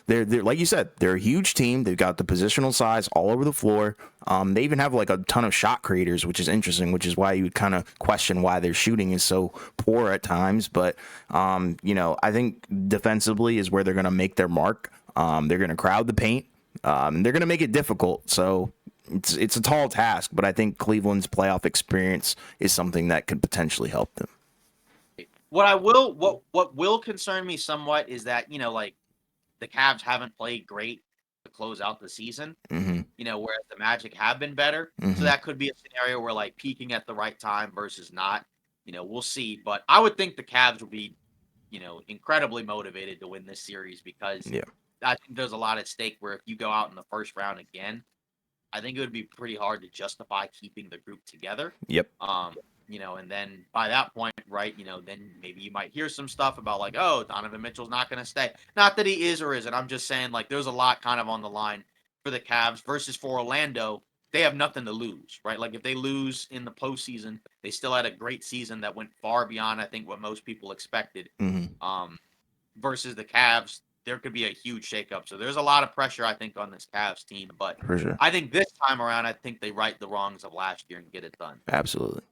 they're like you said, they're a huge team. They've got the positional size all over the floor. They even have like a ton of shot creators, which is interesting, which is why you would kind of question why their shooting is so poor at times. But I think defensively is where they're going to make their mark. They're going to crowd the paint. They're going to make it difficult. So it's a tall task, but I think Cleveland's playoff experience is something that could potentially help them. What will concern me somewhat is that like the Cavs haven't played great to close out the season. Mm-hmm. Whereas the Magic have been better. Mm-hmm. So that could be a scenario where like peaking at the right time versus not. We'll see. But I would think the Cavs will be, incredibly motivated to win this series because I think there's a lot at stake where if you go out in the first round again, I think it would be pretty hard to justify keeping the group together. Yep. And then by that point, right, then maybe you might hear some stuff about like, oh, Donovan Mitchell's not going to stay. Not that he is or isn't. I'm just saying like there's a lot kind of on the line for the Cavs versus for Orlando. They have nothing to lose, right? Like if they lose in the postseason, they still had a great season that went far beyond, I think, what most people expected. Mm-hmm. Versus the Cavs, there could be a huge shakeup. So there's a lot of pressure, I think, on this Cavs team. But For sure. I think this time around, I think they right the wrongs of last year and get it done. Absolutely.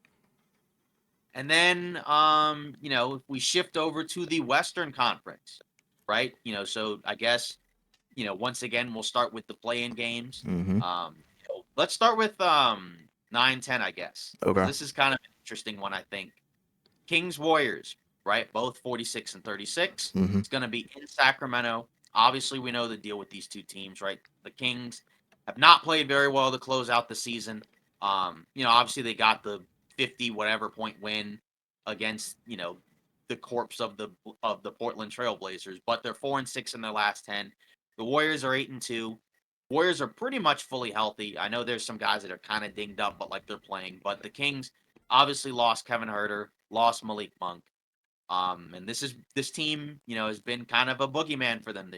And then, if we shift over to the Western Conference, right? So I guess, once again, we'll start with the play-in games. Mm-hmm. Let's start with 9-10, I guess. Okay. This is kind of an interesting one, I think. Kings Warriors, right? Both 46 and 36. Mm-hmm. It's going to be in Sacramento. Obviously, we know the deal with these two teams, right? The Kings have not played very well to close out the season. Obviously they got the 50 whatever point win against the corpse of the Portland Trailblazers, but they're 4-6 in their last 10. The Warriors are 8-2. Warriors are pretty much fully healthy. I know there's some guys that are kind of dinged up, but like they're playing. But the Kings obviously lost Kevin Huerter, lost Malik Monk. And this team, has been kind of a boogeyman for them.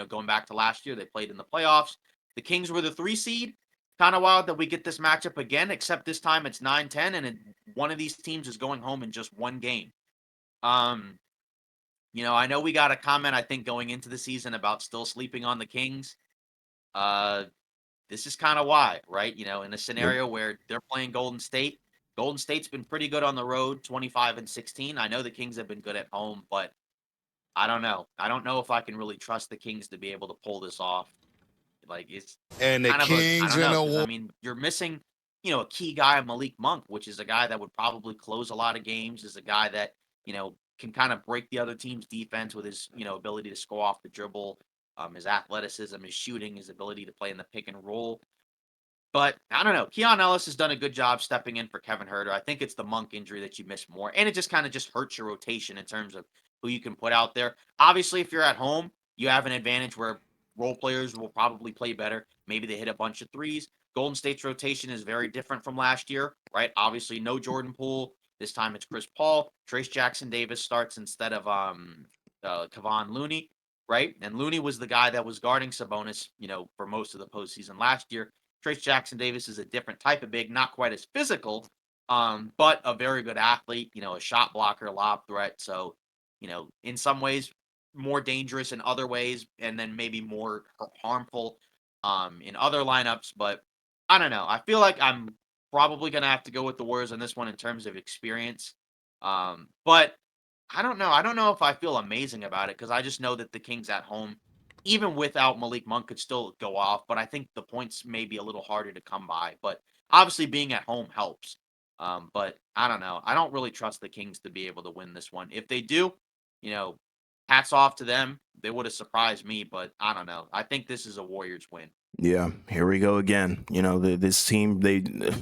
Going back to last year, they played in the playoffs. The Kings were the 3 seed. Kind of wild that we get this matchup again, except this time it's 9-10, and one of these teams is going home in just one game. I know we got a comment, I think, going into the season about still sleeping on the Kings. This is kind of why, right? In a scenario where they're playing Golden State. Golden State's been pretty good on the road, 25-16. I know the Kings have been good at home, but I don't know. I don't know if I can really trust the Kings to be able to pull this off. Like it's and the kind Kings of in a war. I mean, you're missing, a key guy, Malik Monk, which is a guy that would probably close a lot of games, is a guy that, can kind of break the other team's defense with his, ability to score off the dribble, his athleticism, his shooting, his ability to play in the pick and roll. But I don't know. Keon Ellis has done a good job stepping in for Kevin Huerter. I think it's the Monk injury that you miss more. And it just kind of just hurts your rotation in terms of who you can put out there. Obviously, if you're at home, you have an advantage where role players will probably play better. Maybe they hit a bunch of threes. Golden State's rotation is very different from last year, right? Obviously, no Jordan Poole. This time it's Chris Paul. Trace Jackson Davis starts instead of Kevon Looney, right? And Looney was the guy that was guarding Sabonis, for most of the postseason last year. Trace Jackson Davis is a different type of big, not quite as physical, but a very good athlete, a shot blocker, lob threat. So, in some ways, more dangerous in other ways, and then maybe more harmful in other lineups. But I don't know. I feel like I'm probably going to have to go with the Warriors on this one in terms of experience. But I don't know. I don't know if I feel amazing about it because I just know that the Kings at home, even without Malik Monk, could still go off. But I think the points may be a little harder to come by. But obviously being at home helps. But I don't know. I don't really trust the Kings to be able to win this one. If they do, hats off to them. They would have surprised me, but I don't know. I think this is a Warriors win. Yeah, here we go again. This team,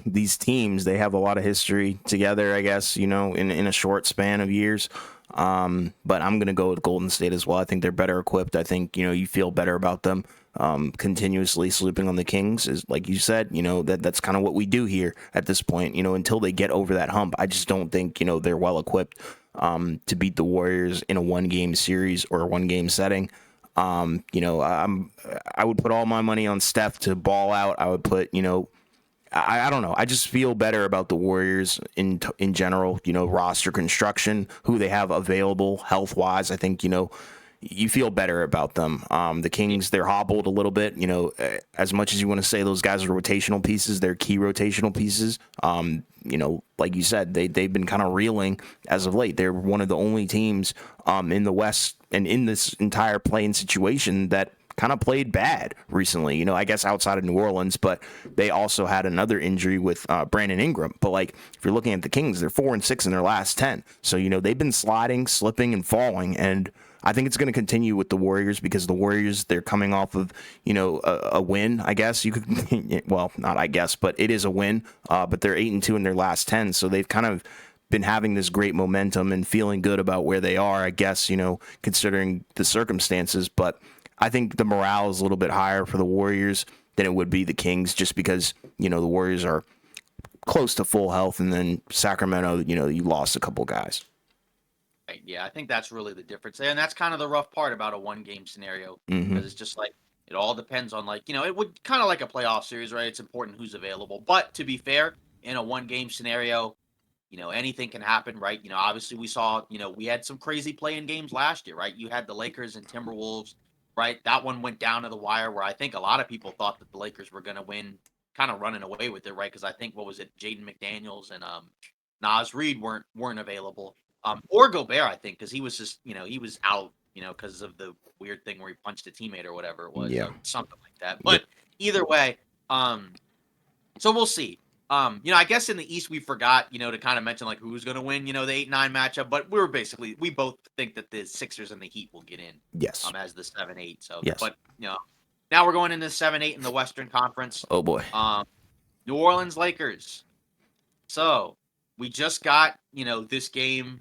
these teams, they have a lot of history together, I guess, in a short span of years. But I'm going to go with Golden State as well. I think they're better equipped. I think, you feel better about them. Continuously sleeping on the Kings is, like you said, that's kind of what we do here at this point, until they get over that hump. I just don't think, they're well equipped to beat the Warriors in a 1-game series or a 1-game setting. I would put all my money on Steph to ball out. I would put, I don't know. I just feel better about the Warriors in general, roster construction, who they have available health wise. I think, you feel better about them. The Kings, they're hobbled a little bit, as much as you want to say those guys are rotational pieces, they're key rotational pieces. Like you said, they've been kind of reeling as of late. They're one of the only teams in the West and in this entire playing situation that kind of played bad recently, I guess outside of New Orleans, but they also had another injury with Brandon Ingram. But like, if you're looking at the Kings, they're 4-6 in their last 10. So, they've been sliding, slipping, and falling. And I think it's going to continue with the Warriors because the Warriors, they're coming off of, a win, I guess you could, well, not I guess, but it is a win. But they're 8-2 in their last 10. So they've kind of been having this great momentum and feeling good about where they are, I guess, considering the circumstances. But I think the morale is a little bit higher for the Warriors than it would be the Kings, just because, the Warriors are close to full health, and then Sacramento, you lost a couple guys. Yeah, I think that's really the difference there. And that's kind of the rough part about a 1-game scenario, because it's just like, it all depends on, like, it would kind of like a playoff series, right? It's important who's available. But to be fair, in a 1-game scenario, anything can happen, right? Obviously we saw, we had some crazy play-in games last year, right? You had the Lakers and Timberwolves, right? That one went down to the wire, where I think a lot of people thought that the Lakers were going to win, kind of running away with it, right? Because I think, what was it, Jaden McDaniels and Naz Reid weren't available, or Gobert, I think, because he was just, he was out, because of the weird thing where he punched a teammate or whatever it was, something like that. But either way, so we'll see. I guess in the East we forgot, to kind of mention like who's going to win, the 8-9 matchup. But we both think that the Sixers and the Heat will get in. Yes. As the 7-8. So, yes. But now we're going into 7-8 in the Western Conference. Oh boy. New Orleans Lakers. So we just got, this game,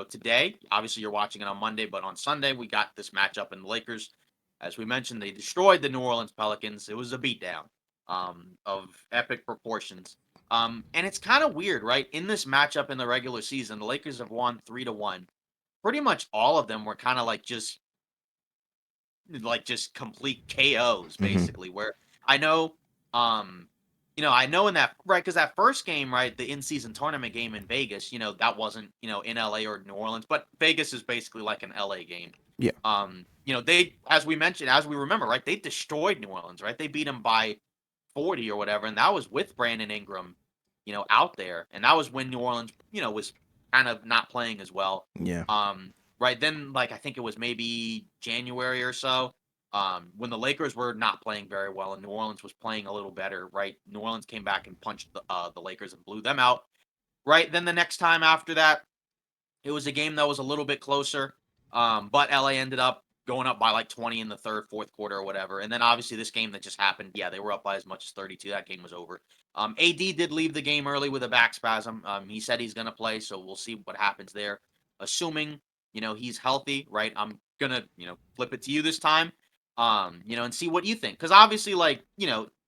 today. Obviously you're watching it on Monday, but on Sunday we got this matchup, in the Lakers, as we mentioned, they destroyed the New Orleans Pelicans. It was a beatdown of epic proportions. And it's kind of weird, right? In this matchup in the regular season, the Lakers have won 3-1. Pretty much all of them were kind of like just complete KOs, basically. Where I know, I know in that, right, because that first game, right, the in-season tournament game in Vegas, that wasn't, in LA or New Orleans, but Vegas is basically like an LA game. Yeah. They, as we mentioned, as we remember, right, they destroyed New Orleans, right? They beat them by 40 or whatever, and that was with Brandon Ingram, out there, and that was when New Orleans, was kind of not playing as well. Yeah. Right then, like, I think it was maybe January or so, when the Lakers were not playing very well and New Orleans was playing a little better, right? New Orleans came back and punched the Lakers and blew them out, right? Then the next time after that, it was a game that was a little bit closer, but LA ended up going up by like 20 in the third, fourth quarter or whatever. And then obviously this game that just happened, yeah, they were up by as much as 32. That game was over. AD did leave the game early with a back spasm. He said he's going to play, so we'll see what happens there. Assuming, he's healthy, right? I'm going to, flip it to you this time, and see what you think. Because obviously, like,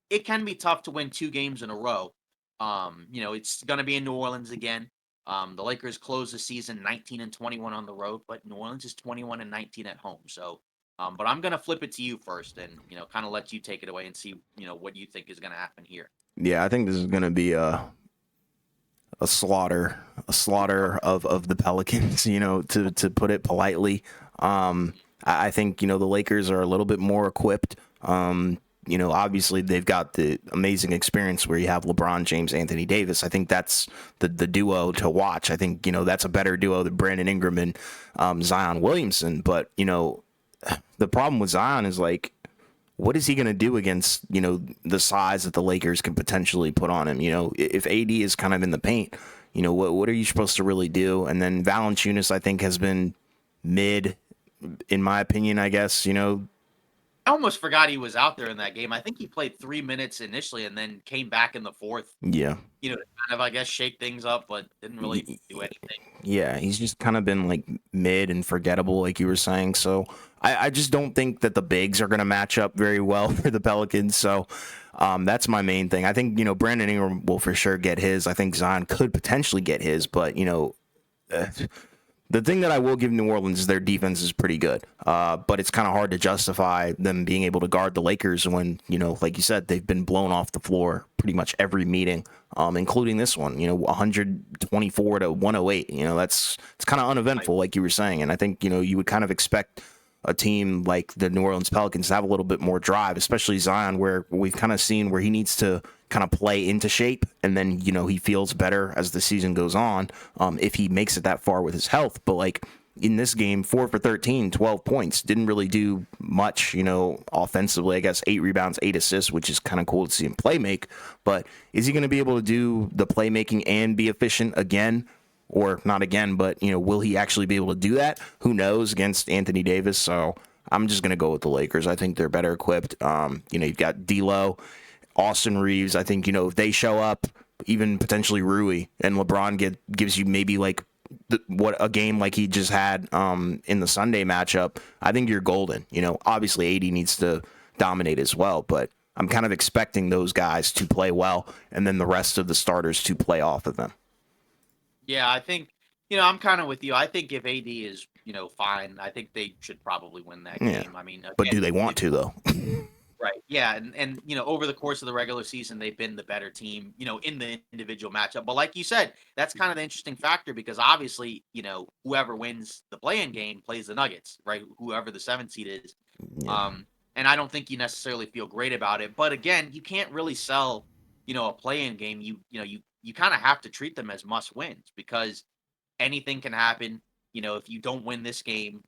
it can be tough to win 2 games in a row. It's going to be in New Orleans again. The Lakers closed the season 19-21 on the road, but New Orleans is 21-19 at home. So, but I'm going to flip it to you first and, kind of let you take it away and see, what you think is going to happen here. Yeah, I think this is going to be a slaughter of the Pelicans, to put it politely. I think, the Lakers are a little bit more equipped. Obviously they've got the amazing experience where you have LeBron James, Anthony Davis. I think that's the duo to watch. I think, that's a better duo than Brandon Ingram and Zion Williamson. But, the problem with Zion is, like, what is he going to do against, the size that the Lakers can potentially put on him? If AD is kind of in the paint, what are you supposed to really do? And then Valanciunas, I think, has been mid, in my opinion, I guess, almost forgot he was out there in that game. I think he played 3 minutes initially and then came back in the 4th, Yeah. to kind of, I guess, shake things up, but didn't really do anything. Yeah, he's just kind of been like mid and forgettable, like you were saying. So I just don't think that the bigs are going to match up very well for the Pelicans. So that's my main thing. I think, Brandon Ingram will for sure get his. I think Zion could potentially get his, but, uh, the thing that I will give New Orleans is their defense is pretty good, but it's kind of hard to justify them being able to guard the Lakers when, like you said, they've been blown off the floor pretty much every meeting, including this one, 124 to 108. It's kind of uneventful, like you were saying. And I think, you would kind of expect a team like the New Orleans Pelicans to have a little bit more drive, especially Zion, where we've kind of seen where he needs to kind of play into shape, and then he feels better as the season goes on, if he makes it that far with his health. But like in this game, 4 for 13, 12 points, didn't really do much, offensively. I guess 8 rebounds, 8 assists, which is kind of cool to see him play make. But is he going to be able to do the playmaking and be efficient again? Or not again, but will he actually be able to do that? Who knows against Anthony Davis? So I'm just going to go with the Lakers. I think they're better equipped. You've got D'Lo, Austin Reeves. I think, if they show up, even potentially Rui, and LeBron gives you maybe like what a game like he just had in the Sunday matchup, I think you're golden. Obviously AD needs to dominate as well, but I'm kind of expecting those guys to play well and then the rest of the starters to play off of them. Yeah, I think, I'm kind of with you. I think if AD is, fine, I think they should probably win that game. I mean, but do they want to though? Right. Yeah, and over the course of the regular season, they've been the better team, in the individual matchup. But like you said, that's kind of the interesting factor because obviously, whoever wins the play-in game plays the Nuggets, right? Whoever the 7th seed is. Yeah. And I don't think you necessarily feel great about it. But again, you can't really sell, a play-in game. You kind of have to treat them as must wins because anything can happen. If you don't win this game,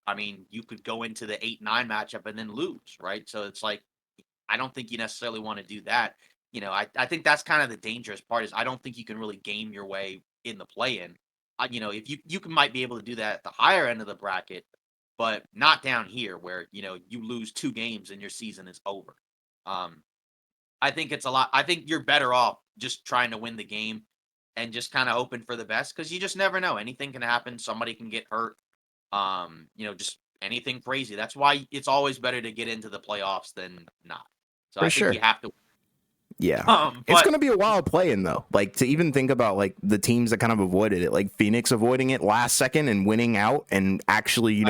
I mean, you could go into the 8-9 matchup and then lose, right? So it's like, I don't think you necessarily want to do that. I think that's kind of the dangerous part is I don't think you can really game your way in the play-in. If might be able to do that at the higher end of the bracket, but not down here where, you lose 2 games and your season is over. I think it's a lot. I think you're better off just trying to win the game and just kind of hoping for the best because you just never know. Anything can happen. Somebody can get hurt. Just anything crazy. That's why it's always better to get into the playoffs than not. So For I think sure. you have to. Yeah. It's going to be a wild play-in, though. Like, to even think about, like, the teams that kind of avoided it, like Phoenix avoiding it last second and winning out and actually,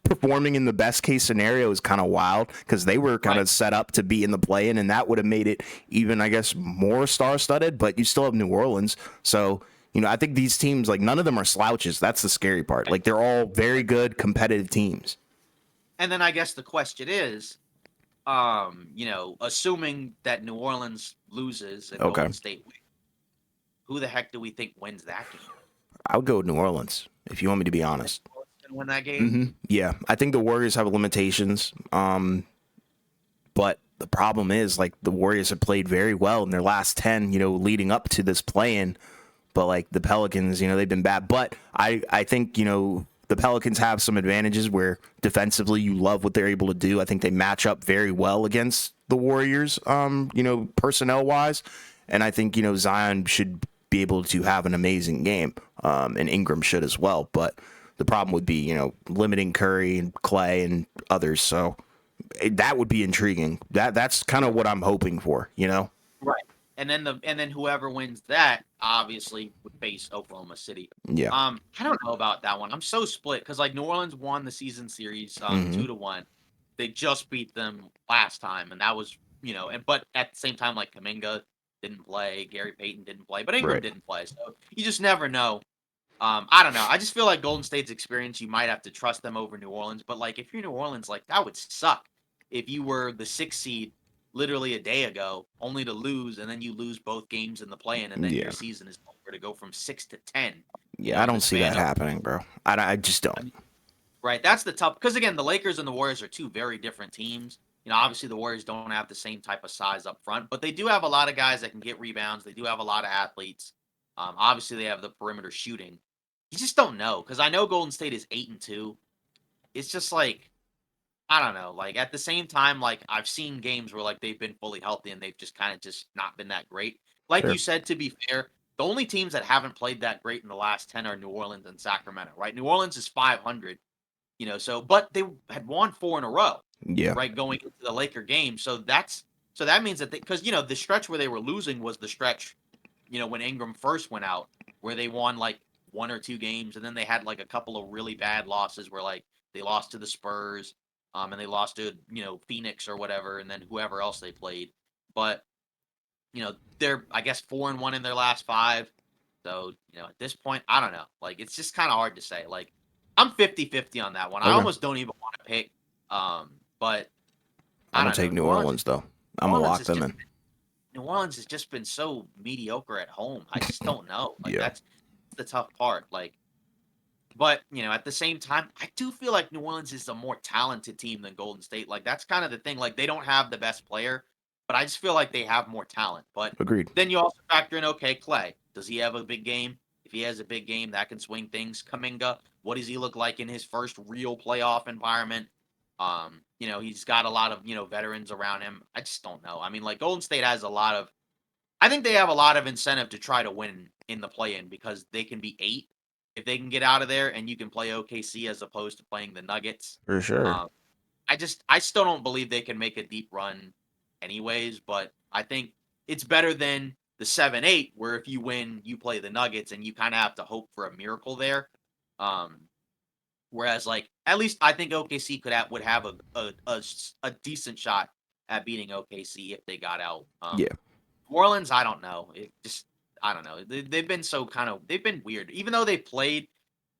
performing in the best-case scenario is kind of wild because they were kind of set up to be in the play-in, and that would have made it even, I guess, more star-studded, but you still have New Orleans. So, I think these teams, like, none of them are slouches. That's the scary part. Like, they're all very good, competitive teams. And then I guess the question is, assuming that New Orleans loses and Golden State wins, who the heck do we think wins that game? I would go with New Orleans, if you want me to be honest. Win that game? Mm-hmm. Yeah, I think the Warriors have limitations, but the problem is, like, the Warriors have played very well in their last 10, leading up to this play-in, but, like, the Pelicans, they've been bad. But I think, the Pelicans have some advantages where defensively you love what they're able to do. I think they match up very well against the Warriors, personnel-wise. And I think, Zion should be able to have an amazing game, and Ingram should as well. But the problem would be, limiting Curry and Clay and others. So that would be intriguing. That's kind of what I'm hoping for, Right. And then whoever wins that obviously would face Oklahoma City. Yeah. I don't know about that one. I'm so split because like New Orleans won the season series 2-1. They just beat them last time, and that was but at the same time like Kuminga didn't play, Gary Payton didn't play, but Ingram didn't play. So you just never know. I don't know. I just feel like Golden State's experience, you might have to trust them over New Orleans. But like if you're New Orleans, like that would suck if you were the 6th seed literally a day ago, only to lose, and then you lose both games in the play-in, and then your season is over to go from 6 to 10. Yeah, I don't see that happening, bro. I just don't. Right, that's the tough because again, the Lakers and the Warriors are 2 very different teams. Obviously the Warriors don't have the same type of size up front, but they do have a lot of guys that can get rebounds. They do have a lot of athletes. Obviously they have the perimeter shooting. You just don't know because I know Golden State is 8-2. It's just like I don't know. Like at the same time, like I've seen games where like they've been fully healthy and they've just kind of just not been that great. Like you Sure. said, to be fair, the only teams that haven't played that great in the last 10 are New Orleans and Sacramento, right? New Orleans is 500, so but they had won 4 in a row, Yeah. right, going into the Laker game. So that means that because the stretch where they were losing was the stretch, when Ingram first went out, where they won like 1 or 2 games, and then they had like a couple of really bad losses where like they lost to the Spurs, and they lost to Phoenix or whatever, and then whoever else they played. But they're I guess 4-1 in their last 5. So at this point, I don't know. Like it's just kind of hard to say. Like I'm 50-50 on that one. I Okay. almost don't even want to pick. But I'm I gonna don't know. take New Orleans though. New I'm gonna Orleans lock has them just in. New Orleans has just been so mediocre at home. I just don't know. Like Yeah. that's the tough part. Like, but at the same time, I do feel like New Orleans is a more talented team than Golden State. Like that's kind of the thing. Like they don't have the best player, but I just feel like they have more talent. But Agreed. then you also factor in, okay, Clay. Does he have a big game? If he has a big game, that can swing things. Kaminga, what does he look like in his first real playoff environment? He's got a lot of, veterans around him. I just don't know. I mean, like Golden State has a lot of I think they have a lot of incentive to try to win in the play-in because they can be 8 if they can get out of there, and you can play OKC as opposed to playing the Nuggets. For sure. Um, I still don't believe they can make a deep run anyways, but I think it's better than the 7-8 where if you win, you play the Nuggets and you kind of have to hope for a miracle there. Um, Whereas like at least I think OKC would have a decent shot at beating OKC if they got out. Yeah. New Orleans, I don't know. I don't know. They've been they've been weird. Even though they played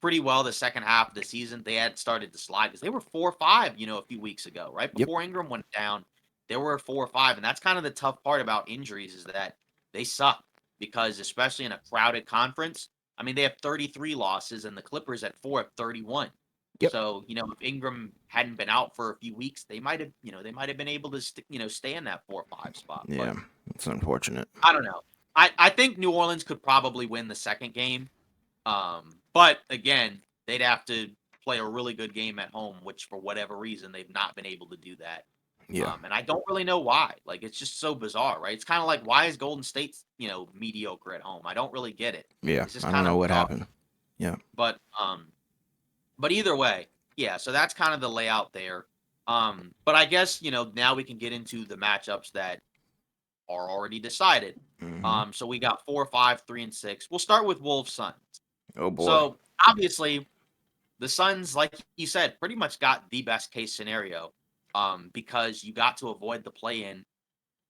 pretty well the second half of the season, they had started to slide because they were 4-5, a few weeks ago, right Yep. before Ingram went down. They were 4-5, and that's kind of the tough part about injuries is that they suck because especially in a crowded conference. I mean, they have 33 losses, and the Clippers at 4 have 31. Yep. So if Ingram hadn't been out for a few weeks, they might have been able to stay in that 4-5 spot, but. Yeah. It's unfortunate. I don't know. I think New Orleans could probably win the second game. But again, they'd have to play a really good game at home, which for whatever reason they've not been able to do that. Yeah. And I don't really know why. Like it's just so bizarre, right? It's kind of like why is Golden State, mediocre at home? I don't really get it. Yeah. It's just I don't kind know of what bizarre. happened. Yeah. But either way, yeah. So that's kind of the layout there. But I guess now we can get into the matchups that are already decided. Hmm. So we got 4, 5, 3, and 6. We'll start with Wolves Suns. Oh boy. So obviously, the Suns, like you said, pretty much got the best case scenario, because you got to avoid the play-in,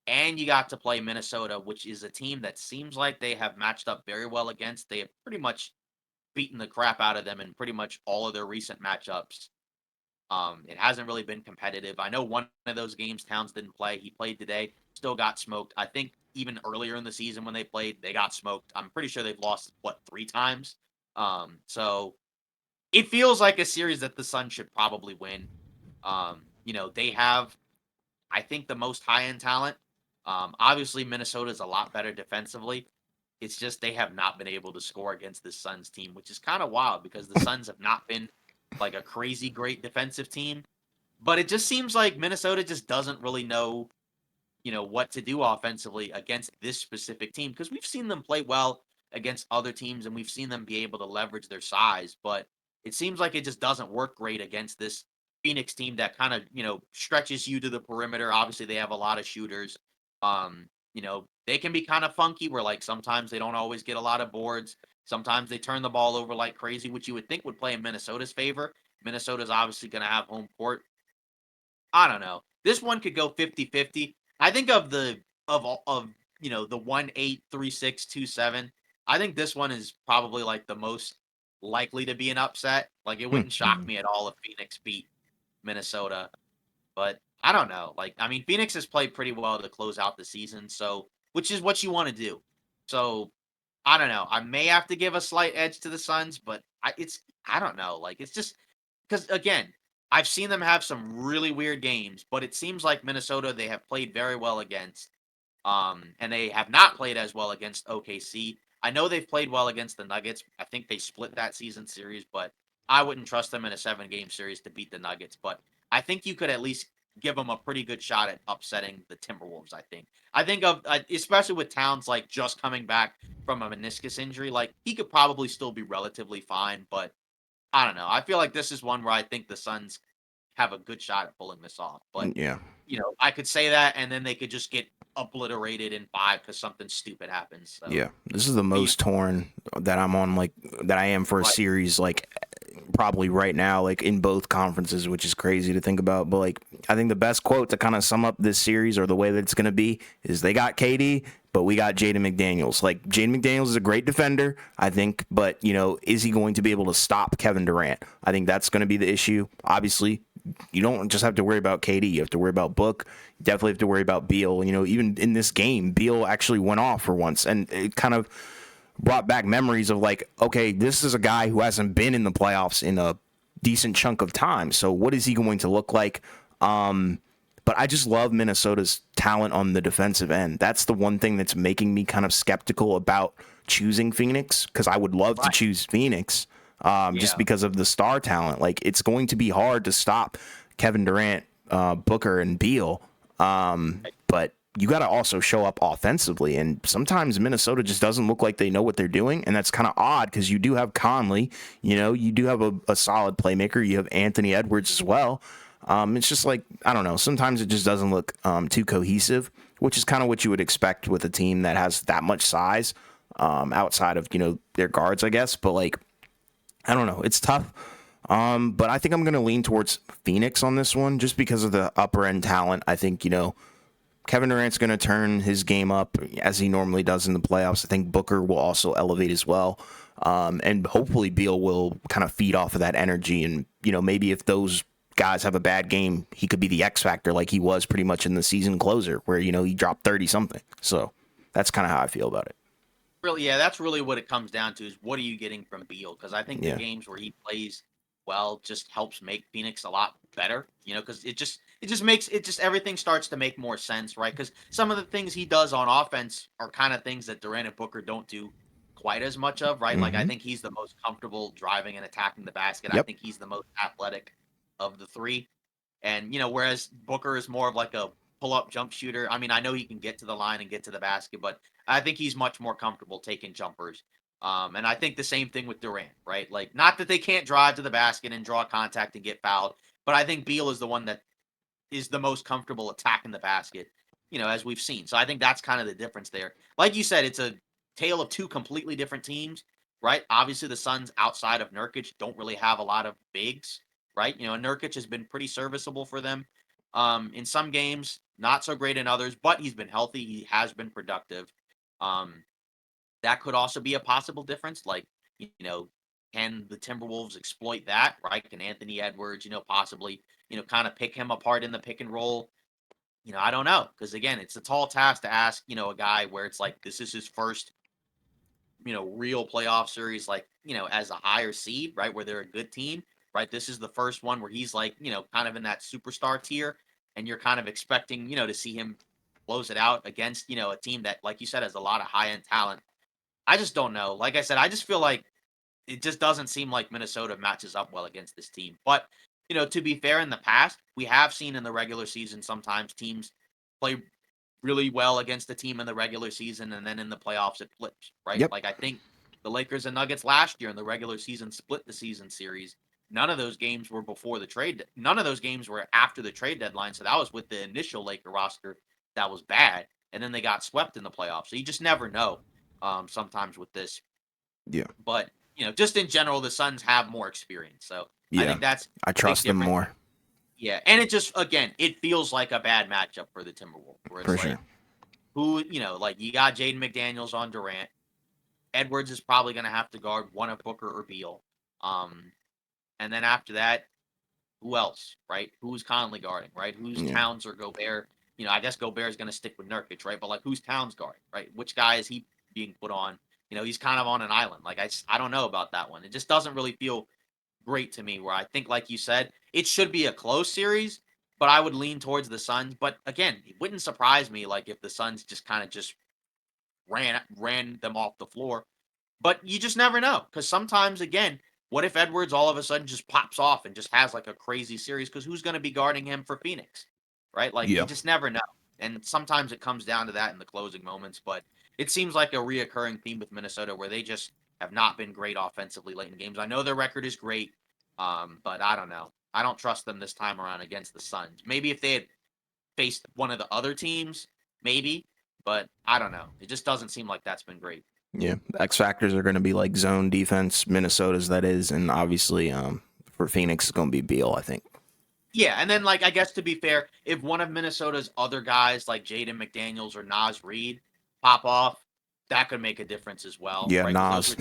and you got to play Minnesota, which is a team that seems like they have matched up very well against. They have pretty much beaten the crap out of them in pretty much all of their recent matchups. It hasn't really been competitive. I know one of those games Towns didn't play. He played today, still got smoked. I think even earlier in the season when they played, they got smoked. I'm pretty sure they've lost 3 times. So it feels like a series that the Suns should probably win. They have, I think, the most high end talent. Obviously, Minnesota is a lot better defensively. It's just they have not been able to score against the Suns team, which is kind of wild because the Suns have not been like a crazy great defensive team. But it just seems like Minnesota just doesn't really know, what to do offensively against this specific team because we've seen them play well against other teams and we've seen them be able to leverage their size, but it seems like it just doesn't work great against this Phoenix team that kind of, stretches you to the perimeter. Obviously, they have a lot of shooters. They can be kind of funky where like sometimes they don't always get a lot of boards. Sometimes they turn the ball over like crazy, which you would think would play in Minnesota's favor. Minnesota's obviously going to have home court. I don't know. This one could go 50-50. I think the 1-8-3-6-2-7. I think this one is probably like the most likely to be an upset. Like it wouldn't shock me at all if Phoenix beat Minnesota. But I don't know. Like I mean Phoenix has played pretty well to close out the season, so which is what you want to do. So I don't know. I may have to give a slight edge to the Suns, but I don't know. Like it's just because again, I've seen them have some really weird games, but it seems like Minnesota they have played very well against. And they have not played as well against OKC. I know they've played well against the Nuggets. I think they split that season series, but I wouldn't trust them in a 7-game series to beat the Nuggets. But I think you could at least give them a pretty good shot at upsetting the Timberwolves. I think of especially with Towns like just coming back from a meniscus injury, like he could probably still be relatively fine, but I don't know. I feel like this is one where I think the Suns have a good shot at pulling this off. But Yeah. I could say that, and then they could just get obliterated in 5 because something stupid happens. So Yeah. This is the you, most torn that I'm on, like, that I am for a right, series, like, probably right now, like, in both conferences, which is crazy to think about. But, like, I think the best quote to kind of sum up this series or the way that it's going to be is they got KD, but we got Jaden McDaniels. Like, Jaden McDaniels is a great defender, I think, but, is he going to be able to stop Kevin Durant? I think that's going to be the issue. Obviously, you don't just have to worry about KD. You have to worry about Book. You definitely have to worry about Beal. Even in this game, Beal actually went off for once, and it kind of brought back memories of like, okay, this is a guy who hasn't been in the playoffs in a decent chunk of time. So what is he going to look like? But I just love Minnesota's talent on the defensive end. That's the one thing that's making me kind of skeptical about choosing Phoenix, because I would love to right, choose Phoenix just yeah, because of the star talent. Like, it's going to be hard to stop Kevin Durant, Booker, and Beal. But you got to also show up offensively. And sometimes Minnesota just doesn't look like they know what they're doing. And that's kind of odd because you do have Conley, you do have a solid playmaker. You have Anthony Edwards as well. It's just like, I don't know. Sometimes it just doesn't look too cohesive, which is kind of what you would expect with a team that has that much size outside of, their guards, I guess. But like, I don't know. It's tough. But I think I'm going to lean towards Phoenix on this one just because of the upper end talent. I think, Kevin Durant's going to turn his game up as he normally does in the playoffs. I think Booker will also elevate as well. And hopefully Beal will kind of feed off of that energy. And, maybe if those guys have a bad game, he could be the X factor like he was pretty much in the season closer where, he dropped 30 something. So that's kind of how I feel about it. really, yeah. That's really what it comes down to is what are you getting from Beal? Because I think the Yeah. games where he plays well just helps make Phoenix a lot better. Because it just makes it just everything starts to make more sense, right? Because some of the things he does on offense are kind of things that Durant and Booker don't do quite as much of, right? Like I Mm-hmm. think he's the most comfortable driving and attacking the basket. I Yep. think he's the most athletic of the three. And whereas Booker is more of like a pull-up jump shooter. I mean, I know he can get to the line and get to the basket, but I think he's much more comfortable taking jumpers. And I think the same thing with Durant, right? Like, not that they can't drive to the basket and draw contact and get fouled, but I think Beal is the one that is the most comfortable attacking the basket, as we've seen. So I think that's kind of the difference there. Like you said, it's a tale of two completely different teams, right? Obviously, the Suns outside of Nurkic don't really have a lot of bigs, right? Nurkic has been pretty serviceable for them. In some games, not so great in others, but he's been healthy. He has been productive. Um, that could also be a possible difference. Like, you know, can the Timberwolves exploit that, right? Can Anthony Edwards, possibly, kind of pick him apart in the pick and roll? I don't know. Because again, it's a tall task to ask, a guy where it's like this is his first, real playoff series, like, as a higher seed, right? Where they're a good team, right? This is the first one where he's like, kind of in that superstar tier, and you're kind of expecting, to see him close it out against, a team that, like you said, has a lot of high end talent. I just don't know. Like I said, I just feel like it just doesn't seem like Minnesota matches up well against this team. But, to be fair, in the past, we have seen in the regular season sometimes teams play really well against the team in the regular season and then in the playoffs it flips, right? Yep. Like I think the Lakers and Nuggets last year in the regular season split the season series. None of those games were before the trade. None of those games were after the trade deadline. So that was with the initial Laker roster that was bad. And then they got swept in the playoffs. So you just never know sometimes with this. Yeah. But just in general, the Suns have more experience, so I Yeah. think that's I a big trust them difference. more Yeah, and it just again, it feels like a bad matchup for the Timberwolves, where for it's sure. like who like you got Jaden McDaniels on Durant. Edwards is probably going to have to guard one of Booker or Beal, um, and then after that, who else, right? Who's Conley guarding, right? Who's Yeah. Towns or Gobert? I guess Gobert is going to stick with Nurkic, right? But like, who's Towns guarding, right? Which guy is he being put on? He's kind of on an island. Like I don't know about that one. It just doesn't really feel great to me. Where I think, like you said, it should be a close series, but I would lean towards the Suns. But again, it wouldn't surprise me like if the Suns just kind of just ran them off the floor. But you just never know because sometimes again What if Edwards all of a sudden just pops off and just has like a crazy series? Because who's going to be guarding him for Phoenix, right? Like you Yeah. just never know. And sometimes it comes down to that in the closing moments. But it seems like a reoccurring theme with Minnesota where they just have not been great offensively late in games. I know their record is great, but I don't know. I don't trust them this time around against the Suns. Maybe if they had faced one of the other teams, maybe, but I don't know. It just doesn't seem like that's been great. Yeah. X factors are going to be like zone defense, Minnesota's that is, and obviously for Phoenix it's going to be Beal, I think. Yeah, and then like I guess to be fair, if one of Minnesota's other guys like Jaden McDaniels or Nas Reed pop off, that could make a difference as well, Yeah, right? Nas.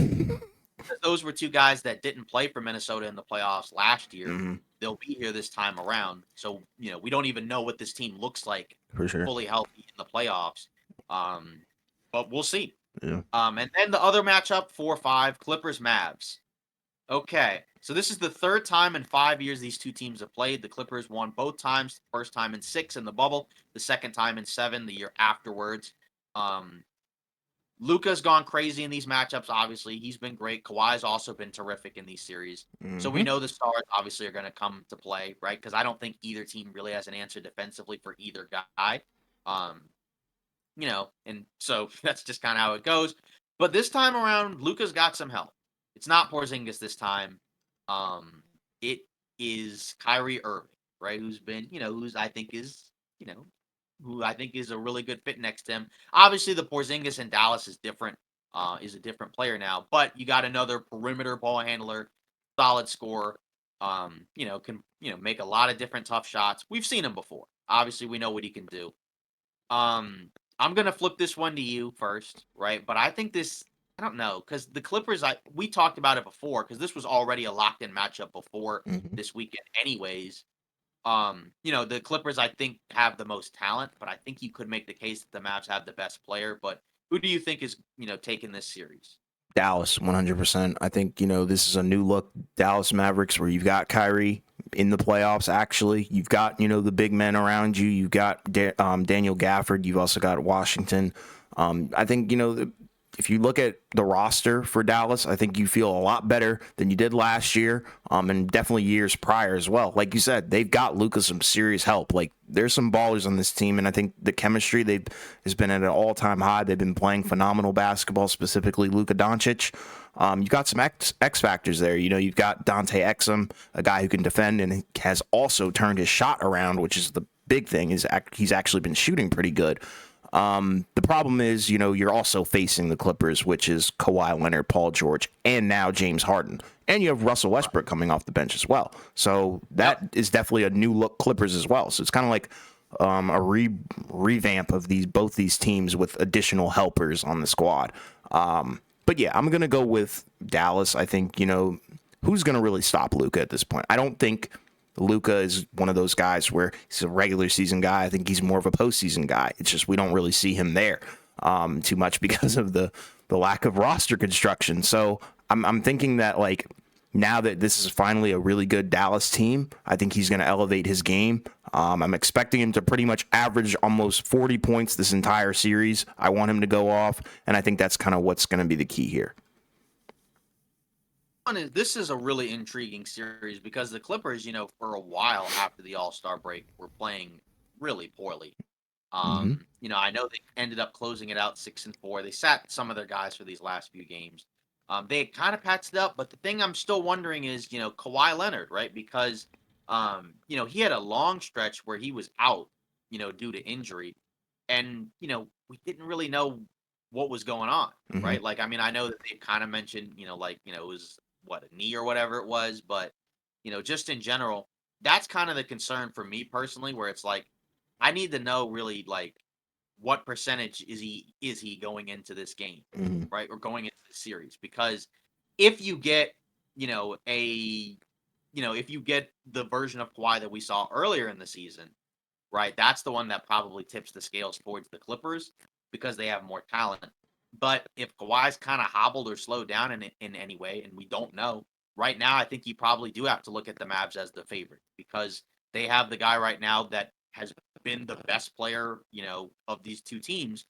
Those were two guys that didn't play for Minnesota in the playoffs last year. Mm-hmm. They'll be here this time around. So, we don't even know what this team looks like For sure. fully healthy in the playoffs. But we'll see. Yeah. And then the other matchup, 4-5, Clippers Mavs. Okay, so this is the third time in 5 years these two teams have played. The Clippers won both times. First time in 6 in the bubble. The second time in 7 the year afterwards. Luka's gone crazy in these matchups. Obviously, he's been great. Kawhi's also been terrific in these series. So we Mm-hmm. know the stars obviously are going to come to play, right? Because I don't think either team really has an answer defensively for either guy. Um, and so that's just kind of how it goes. But this time around, Luka's got some help. It's not Porzingis this time. It is Kyrie Irving, right? Who's been, who's I think is, who I think is a really good fit next to him. Obviously, the Porzingis in Dallas is different, is a different player now. But you got another perimeter ball handler, solid scorer. Can make a lot of different tough shots. We've seen him before. Obviously, we know what he can do. I'm gonna flip this one to you first, right? But I think I don't know, because the Clippers, we talked about it before, because this was already a locked in matchup before Mm-hmm. this weekend, anyways. The Clippers, I think, have the most talent, but I think you could make the case that the Mavs have the best player. But who do you think is, taking this series? Dallas, 100%. I think, this is a new look Dallas Mavericks where you've got Kyrie in the playoffs, actually. You've got, the big men around you. You've got Daniel Gafford. You've also got Washington. I think, if you look at the roster for Dallas, I think you feel a lot better than you did last year, and definitely years prior as well. Like you said, they've got Luka some serious help. Like there's some ballers on this team, and I think the chemistry has been at an all-time high. They've been playing phenomenal basketball, specifically Luka Doncic. You've got some X factors there. You've got Dante Exum, a guy who can defend and has also turned his shot around, which is the big thing. He's actually been shooting pretty good. The problem is, you're also facing the Clippers, which is Kawhi Leonard, Paul George, and now James Harden. And you have Russell Westbrook coming off the bench as well. So that is definitely a new look Clippers as well. So it's kind of like a revamp of both these teams with additional helpers on the squad. But yeah, I'm going to go with Dallas. I think, who's going to really stop Luka at this point? I don't think Luka is one of those guys where he's a regular season guy. I think he's more of a postseason guy. It's just we don't really see him there too much because of the lack of roster construction. So I'm thinking that like now that this is finally a really good Dallas team, I think he's going to elevate his game. I'm expecting him to pretty much average almost 40 points this entire series. I want him to go off, and I think that's kind of what's going to be the key here. This is a really intriguing series because the Clippers, for a while after the All-Star break, were playing really poorly. Mm-hmm. I know they ended up closing it out 6-4. They sat some of their guys for these last few games. They kind of patched it up, but the thing I'm still wondering is, Kawhi Leonard, right? Because, he had a long stretch where he was out, due to injury, and we didn't really know what was going on, Mm-hmm. right? Like, I mean, I know that they kind of mentioned, it was what, a knee or whatever it was, but just in general, that's kind of the concern for me personally, where it's like I need to know really like what percentage is he going into this game, Mm-hmm. right? Or going into the series. Because if you get, you know, a if you get the version of Kawhi that we saw earlier in the season, right? That's the one that probably tips the scales towards the Clippers because they have more talent. But if Kawhi's kind of hobbled or slowed down in any way, and we don't know, right now, I think you probably do have to look at the Mavs as the favorite because they have the guy right now that has been the best player, of these two teams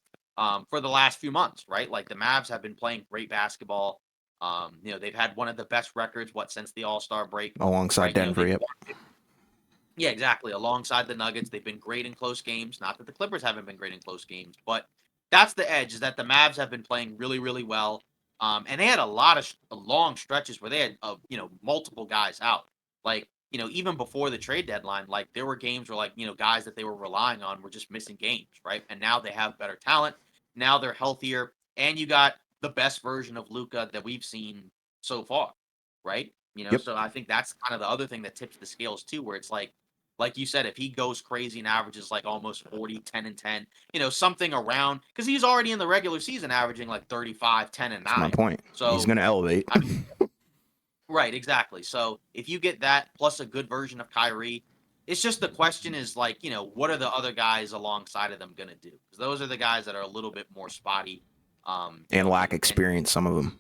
for the last few months, right? Like the Mavs have been playing great basketball. They've had one of the best records since the All-Star break, alongside right? Denver. Yep. Yeah, exactly. Alongside the Nuggets, they've been great in close games. Not that the Clippers haven't been great in close games, but that's the edge, is that the Mavs have been playing really, really well. And they had a lot of long stretches where they had, multiple guys out. Like, even before the trade deadline, like there were games where guys that they were relying on were just missing games, right? And now they have better talent. Now they're healthier, and you got the best version of Luka that we've seen so far, right? Yep. So I think that's kind of the other thing that tips the scales too, where it's like you said, if he goes crazy and averages like almost 40, 10 and 10, something around, because he's already in the regular season averaging like 35, 10 and 9. That's my point. So he's going to elevate. Right, exactly. So if you get that plus a good version of Kyrie, it's just the question is what are the other guys alongside of them going to do? Because those are the guys that are a little bit more spotty. And lack experience, some of them.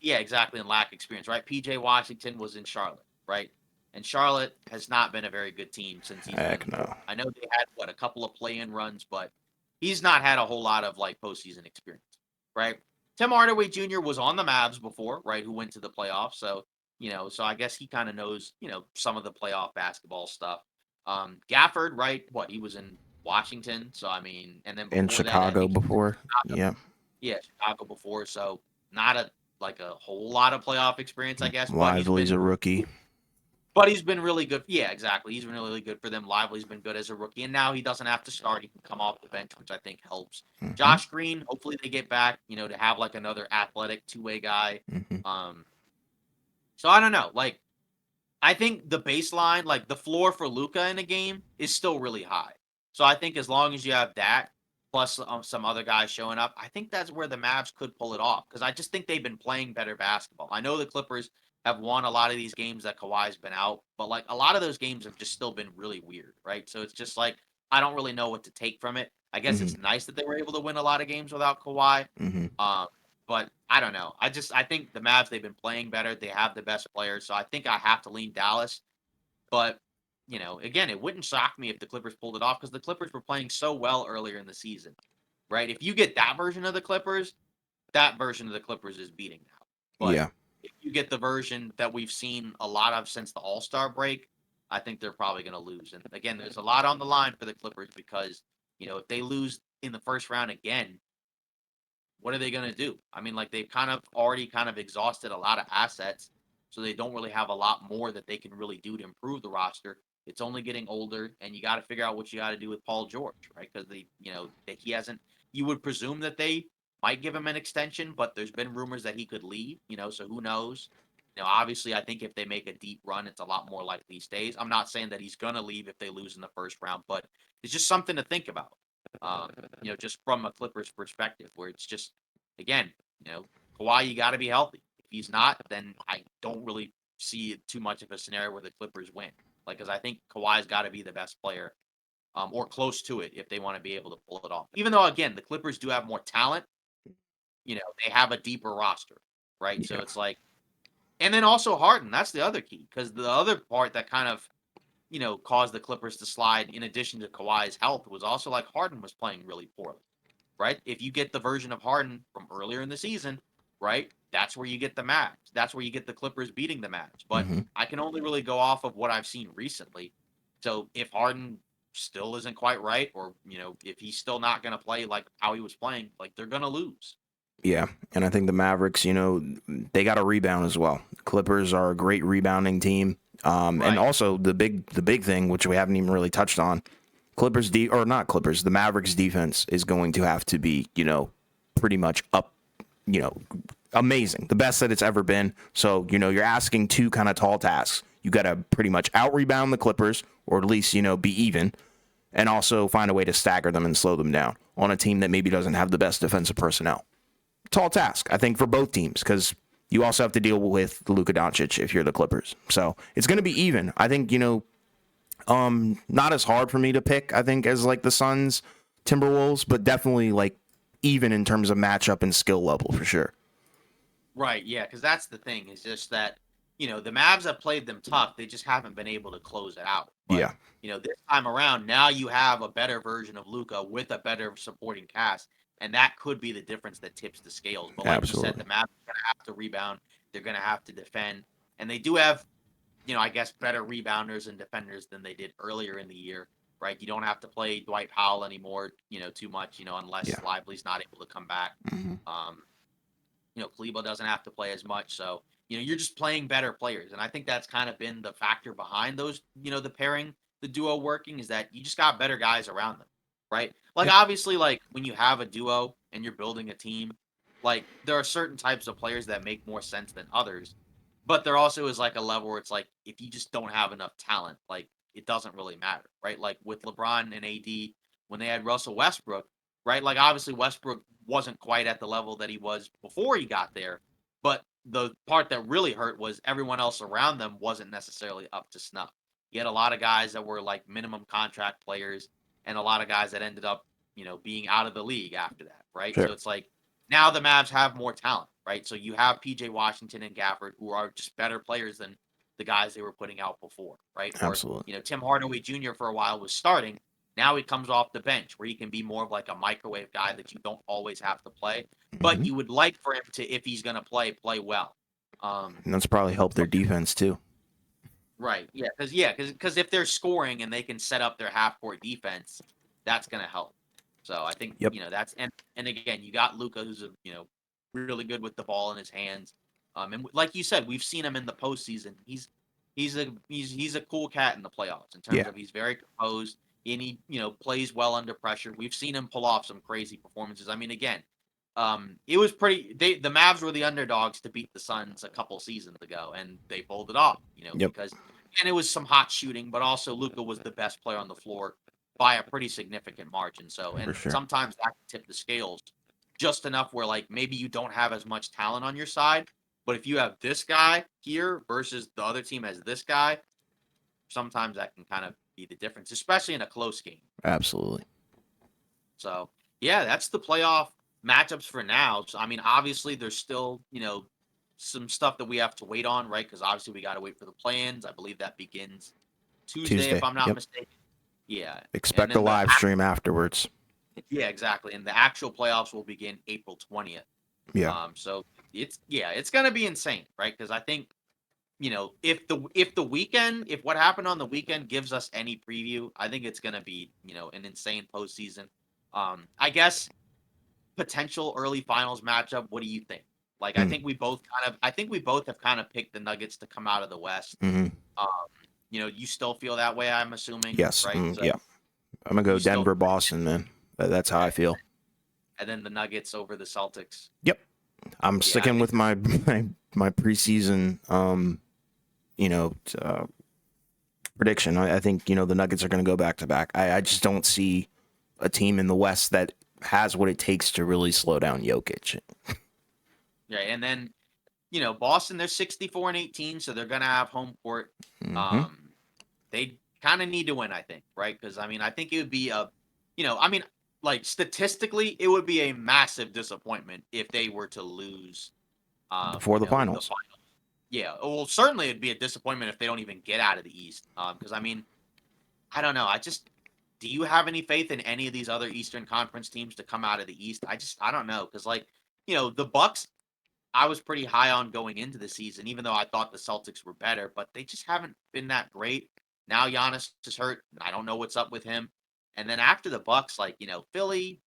Yeah, exactly, and lack experience, right? PJ Washington was in Charlotte, right? And Charlotte has not been a very good team since he's been. No. I know they had a couple of play-in runs, but he's not had a whole lot of postseason experience, right? Tim Hardaway Jr. was on the Mavs before, right? Who went to the playoffs, so so I guess he kind of knows some of the playoff basketball stuff. Gafford, right? He was in Washington, so I mean, and then in Chicago before, yeah, Chicago before, so not a whole lot of playoff experience, I guess. Lively's a rookie. But he's been really good. Yeah, exactly. He's been really good for them. Lively's been good as a rookie, and now he doesn't have to start. He can come off the bench, which I think helps. Mm-hmm. Josh Green, hopefully they get back, to have another athletic two-way guy. Mm-hmm. So I don't know. I think the baseline, the floor for Luka in a game is still really high. So I think as long as you have that, plus some other guys showing up, I think that's where the Mavs could pull it off. Because I just think they've been playing better basketball. I know the Clippers have won a lot of these games that Kawhi's been out, but a lot of those games have just still been really weird, right? So it's just I don't really know what to take from it. I guess it's nice that they were able to win a lot of games without Kawhi. But I don't know. I think the Mavs, they've been playing better. They have the best players, so I think I have to lean Dallas. But again, it wouldn't shock me if the Clippers pulled it off, because the Clippers were playing so well earlier in the season, right? If you get that version of the Clippers, that version of the Clippers is beating now. But yeah. If you get the version that we've seen a lot of since the All-Star break, I think they're probably going to lose. And again, there's a lot on the line for the Clippers, because, if they lose in the first round again, what are they going to do? I mean, they've already exhausted a lot of assets, so they don't really have a lot more that they can really do to improve the roster. It's only getting older, and you got to figure out what you got to do with Paul George, right? Because he hasn't. You would presume that they might give him an extension, but there's been rumors that he could leave, so who knows? Obviously, I think if they make a deep run, it's a lot more likely he stays. I'm not saying that he's going to leave if they lose in the first round, but it's just something to think about, just from a Clippers perspective, where it's just, again, Kawhi, you got to be healthy. If he's not, then I don't really see too much of a scenario where the Clippers win. Because I think Kawhi's got to be the best player, or close to it, if they want to be able to pull it off. Even though, again, the Clippers do have more talent, they have a deeper roster, right? Yeah. So it's and then also Harden, that's the other key, because the other part that kind of, caused the Clippers to slide, in addition to Kawhi's health, was also Harden was playing really poorly, right? If you get the version of Harden from earlier in the season, right, that's where you get the Mavs. That's where you get the Clippers beating the Mavs. But I can only really go off of what I've seen recently. So if Harden still isn't quite right, or, if he's still not going to play how he was playing, they're going to lose. Yeah, and I think the Mavericks, they got to rebound as well. Clippers are a great rebounding team, right. And also the big thing, which we haven't even really touched on, the Mavericks defense is going to have to be, pretty much up, amazing, the best that it's ever been. So, you're asking two kind of tall tasks. You got to pretty much out rebound the Clippers, or at least, be even, and also find a way to stagger them and slow them down on a team that maybe doesn't have the best defensive personnel. Tall task, I think, for both teams, because you also have to deal with Luka Doncic if you're the Clippers. So it's going to be even. I think, not as hard for me to pick, I think, as the Suns, Timberwolves, but definitely even in terms of matchup and skill level for sure. Right, yeah, because that's the thing, is just that, the Mavs have played them tough. They just haven't been able to close it out. But, yeah. This time around, now you have a better version of Luka with a better supporting cast. and that could be the difference that tips the scales. But like you said, the Mavs are going to have to rebound. They're going to have to defend, and they do have, I guess, better rebounders and defenders than they did earlier in the year, right? You don't have to play Dwight Powell anymore, too much, unless Lively's not able to come back. Kleber doesn't have to play as much, so you're just playing better players, and I think that's kind of been the factor behind those, the pairing, the duo working, is that you just got better guys around them, right? Like obviously, like when you have a duo and you're building a team, like there are certain types of players that make more sense than others, but there also is like a level where it's like if you just don't have enough talent, like it doesn't really matter, right? Like with LeBron and AD when they had Russell Westbrook, right? Like obviously Westbrook wasn't quite at the level that he was before he got there, but the part that really hurt was everyone else around them wasn't necessarily up to snuff. You had a lot of guys that were like minimum contract players and a lot of guys that ended up, being out of the league after that, right? Sure. So it's like now the Mavs have more talent, right? So you have PJ Washington and Gafford who are just better players than the guys they were putting out before, right? Absolutely. Or, Tim Hardaway Jr. for a while was starting. Now he comes off the bench where he can be more of like a microwave guy that you don't always have to play, but you would like for him to, if he's going to play well. And that's probably helped their defense too. Right. Yeah. Because if they're scoring and they can set up their half court defense, that's going to help. So I think that's and again you got Luka who's really good with the ball in his hands. And like you said, we've seen him in the postseason. He's a cool cat in the playoffs in terms of he's very composed and he plays well under pressure. We've seen him pull off some crazy performances. I mean, again, it was pretty. The Mavs were the underdogs to beat the Suns a couple seasons ago, and they pulled it off. Because and it was some hot shooting, but also Luka was the best player on the floor by a pretty significant margin. So, and sometimes that can tip the scales just enough where like maybe you don't have as much talent on your side, but if you have this guy here versus the other team has this guy, sometimes that can kind of be the difference, especially in a close game. Absolutely. So, yeah, that's the playoff matchups for now. So, I mean, obviously there's still, some stuff that we have to wait on, right? Because obviously we got to wait for the plans. I believe that begins Tuesday. If I'm not mistaken. Yeah. Expect a live stream afterwards. Yeah, exactly. And the actual playoffs will begin April 20th. Yeah. So it's gonna be insane, right? Because I think, if what happened on the weekend gives us any preview, I think it's gonna be, an insane postseason. I guess potential early finals matchup. What do you think? Like, I think we both have kind of picked the Nuggets to come out of the West. You still feel that way, I'm assuming. Yes. Right. Yeah. I'm gonna go Denver, Boston, man. That's how I feel. And then the Nuggets over the Celtics. Yep. I'm sticking with my preseason, prediction. I think the Nuggets are going to go back to back. I just don't see a team in the West that has what it takes to really slow down Jokic. Yeah, and then Boston, they're 64-18, so they're going to have home court. They kind of need to win, I think, right? Because I mean, I think it would be like statistically, it would be a massive disappointment if they were to lose before the finals. Yeah, well, certainly it'd be a disappointment if they don't even get out of the East. Because I mean, I don't know. Do you have any faith in any of these other Eastern Conference teams to come out of the East? I don't know. Because the Bucks, I was pretty high on going into the season, even though I thought the Celtics were better, but they just haven't been that great. Now Giannis is hurt. I don't know what's up with him. And then after the Bucks, Philly,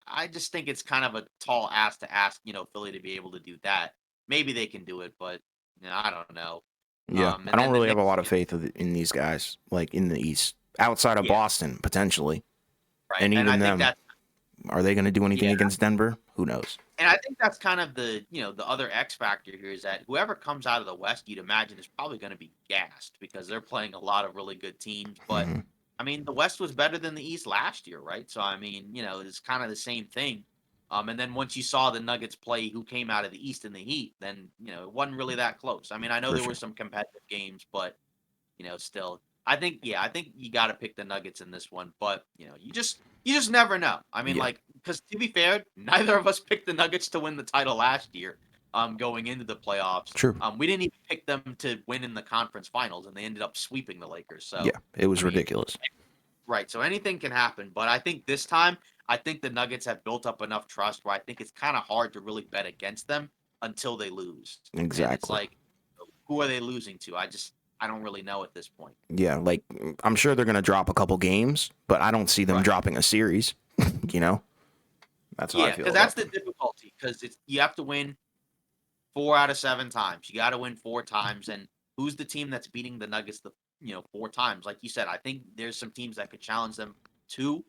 I just think it's kind of a tall ask to ask, Philly to be able to do that. Maybe they can do it, but I don't know. Yeah, I don't really have a lot of faith in these guys, like in the East, outside of Boston potentially. Right, and even them, are they going to do anything against Denver? Who knows? And I think that's kind of the the other X factor here is that whoever comes out of the West, you'd imagine is probably going to be gassed because they're playing a lot of really good teams, but. I mean, the West was better than the East last year, right? So, I mean, it's kind of the same thing. And then once you saw the Nuggets play who came out of the East in the Heat, then, it wasn't really that close. I mean, I know there were some competitive games, but, still, I think you got to pick the Nuggets in this one. But, you just never know. I mean, because to be fair, neither of us picked the Nuggets to win the title last year. Going into the playoffs. True. We didn't even pick them to win in the conference finals, and they ended up sweeping the Lakers. So yeah, it was ridiculous. Right. So anything can happen. But I think this time, I think the Nuggets have built up enough trust where I think it's kind of hard to really bet against them until they lose. And it's Exactly. like, who are they losing to? I don't really know at this point. Yeah, like I'm sure they're gonna drop a couple games, but I don't see them Right. dropping a series. You know, that's how I Yeah, feel because that's about the them. difficulty. Because it's you have to win 4 out of 7 times. You got to win 4 times. And who's the team that's beating the Nuggets 4 times? Like you said, I think there's some teams that could challenge them 2,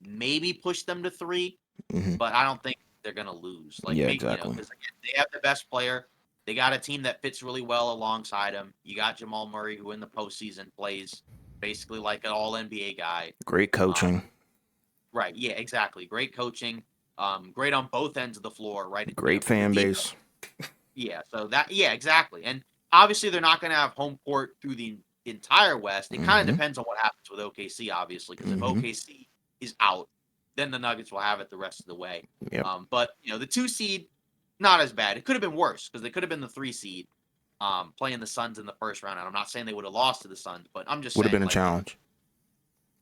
maybe push them to 3, Hmm. but I don't think they're gonna lose. Like Yeah, maybe exactly. because again, they have the best player. They got a team that fits really well alongside him. You got Jamal Murray, who in the postseason plays basically like an All NBA guy. Great Um, coaching, right? Yeah, exactly. Great coaching. Great on both ends of the floor. Right? great The fan defense. base. Yeah. So that. Yeah, exactly. And obviously, they're not gonna have home court through the entire West. It kind of Hmm. depends on what happens with OKC, obviously, because if Hmm. OKC is out, then the Nuggets will have it the rest of the way. Yep. But the 2 seed, not as bad. It could have been worse because they could have been the 3 seed, playing the Suns in the first round. And I'm not saying they would have lost to the Suns, but I'm just Would have saying been a like, challenge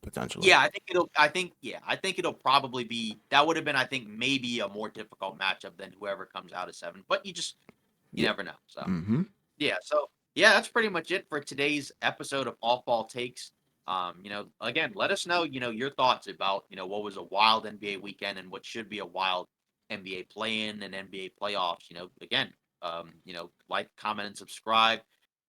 potentially. yeah, I think it'll. I think it'll probably be that would have been I think maybe a more difficult matchup than whoever comes out of 7. But you Yeah. never know. So. Hmm. Yeah, so yeah, that's pretty much it for today's episode of Off Ball Takes. Again, let us know, your thoughts about, what was a wild NBA weekend and what should be a wild NBA play-in and NBA playoffs. Again, like, comment, and subscribe.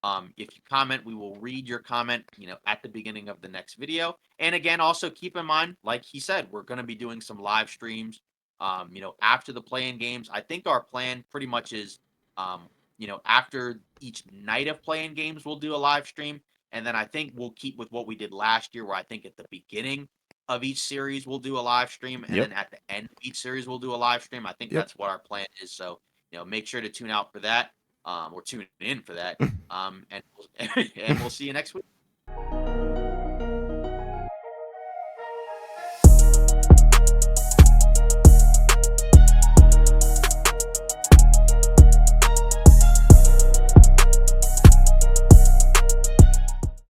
If you comment, we will read your comment, at the beginning of the next video. And again, also keep in mind, like he said, we're going to be doing some live streams, after the play-in games. I think our plan pretty much is, after each night of playing games, we'll do a live stream. And then I think we'll keep with what we did last year, where I think at the beginning of each series, we'll do a live stream. And Yep. then at the end of each series, we'll do a live stream. I think Yep. that's what our plan is. So, make sure to tune out for that, or tune in for that. And we'll see you next week.